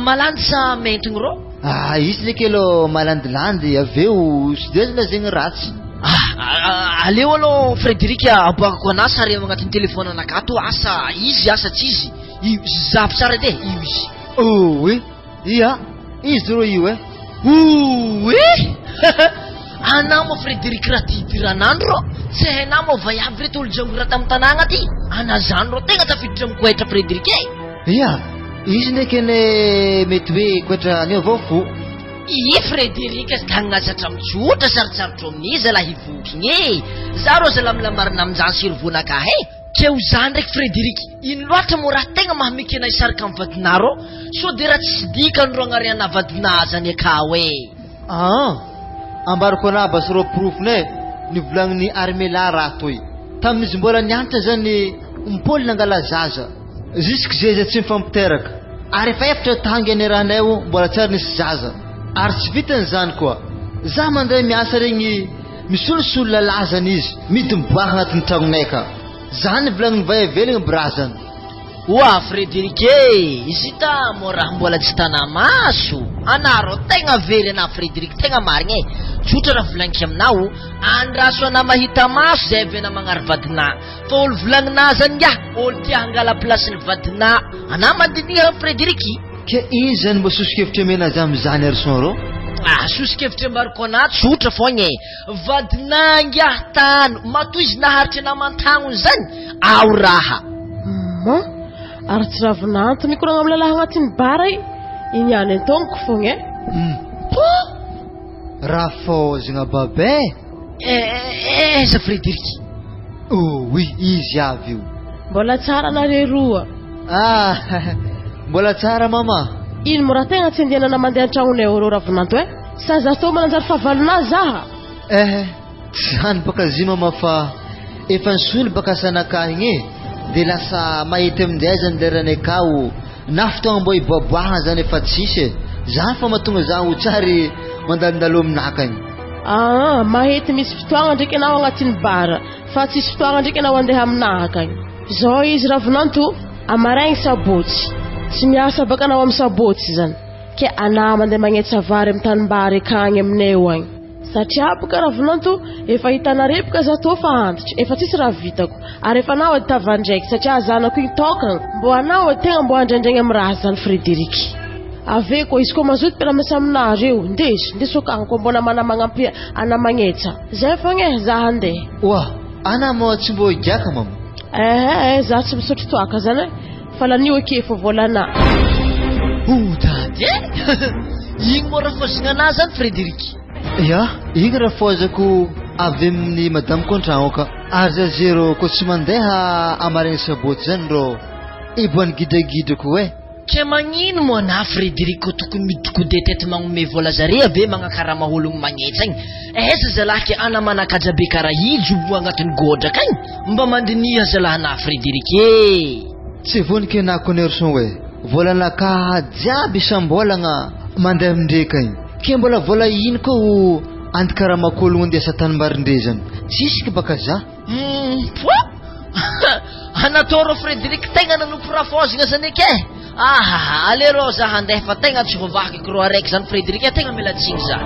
Malandy sa mentigny ro? Izy ndraiky alo malandilandy aveo sy de la zegny ratsy. Aleo alo Frédéric aboakako ana sary agnatin'ny telefôna anakato asa izy asa tsy izy zafy tsara edy izy. Izy ro io ana mo Frédéric raha tidiranandro tsy hainao mo vaiavy reto olo jango raha tamin'ny tanàgna ty ana zany ro tegna tafiditra mikoetra Frédéric. Izy ndraiky ane mety hoe koetra anio avao fo. Frédéric tagnana satra mitsotra sarotsarotra amin'izy laha hivoky igny za ro zala milamarina amin'izany sirivonaka keo zany ndraiky Frederiky, ino loatra mo raha tegna mahamikina isaraka amin'ny vadinareo so de raha tsy dikany ro agnariana vadina zany akao e. Ambarako anah basy ro profone nivolagniny Armela raha toy tamin'izy mbola nianatra zany Mpôly nangala zaza jusque zay tsy mifampiteraka ary efa efatra tangy aneranay mbola tsara nisy zaza ary tsy vitany zany koa za mandeha miasa regny misolosolo lalazany izy mity miboaka agnatin'ny tragnonay ka zany volagniny vahevelagny brazany. Oa Frederiky izy ta mo raha mbola tsy tana maso anaro tegna very ana Frederiky tegna marigny tsotra raha volagniko aminao andraso ana mahita maso zay avy ana magnary vadina fa olo volagnina zany nga olo tia hangala plasin'ny vadina ana mandiniha Frederiky ke izy zany mba sosikevitra mena azy am'izany arson rô. Sosikevitra mbariko ana tsotra foagna vadina nga tany matoy izy naharitry namantagnony zany ao raha ary tsy ravinanto mikoragna amin'ny lalahy agnatin'ny bara iny ihany antoniko fogna raha fôzagna babe eza Frederiky. oui izy avy io mbola tsara nare roa mbola tsara mama. ino mo raha tegna tsy andehanana mandeha an-tragnonay rô ravinanto sa za tô mananjary fahavalona zaha zany baka zy mama fa efa nisolo baka sanakah igny de lasa mahita amin'izay zany leranay kao na fotoagna mbo iboaboahana zany efa tsisy zany fa mahatonga za ho tsary mandalindalo aminaka igny. mahety misy fotoagna ndraiky anao agnatin'ny bara fa tsisy fotoagna ndraiky anao andeha aminahaka igny zao izy ravinanto amaraigny sabotsy tsy miasa baka anao amin'ny sabotsy zany ke ana mandeha magnetsa vary amin'ny tanimbary akagny aminay eo agny satria baka ravinanto efa hitanare baka za tô fa antitra efa tsisy raha vitako ary efa anao edy tavandraiky satria zanako igny tokagna mbo anao tegna mbo andraindraigny amin'ny raha zany Frederiky ave koa izy koa mazoto mpiara-miasa aminareo ndeso akagny koa mbona manamagnampy ana magnetsa zay fogna za handeha. Ana mo tsy mbo higiaka mama. Za tsy misotro toaka zany fa lanio ake fa volana. Dady igny mo raha fôzagna ana zany Frederiky. Igny raha fôzako avy amin'ny madame kontragno ka ary za zero ko tsy mandeha amaregny sabotsy zany ro iboany gidragidrako ke magnino mo ana Frederiky ko tokony midikode tety magnome vola zare ave magnakarama ologno magnetsa igny eza zalahy ke ana manakaja be karaha izy ho agnatin'ny godraka igny mba mandiniha zalahy ana Frederiky tsy vonika anako nerson volanakaha jiaby isam-bolagna mandeha mindreka igny ke mbola vola ino ko ho antikaramako andeha tanimbary zany tsisy baka za anatoro Frederiky tegna nanompo raha fôzagna zany ake alero za handeha fa tegna tsy hovahiko ro araiky zany Frederiky tegna milatsigny za.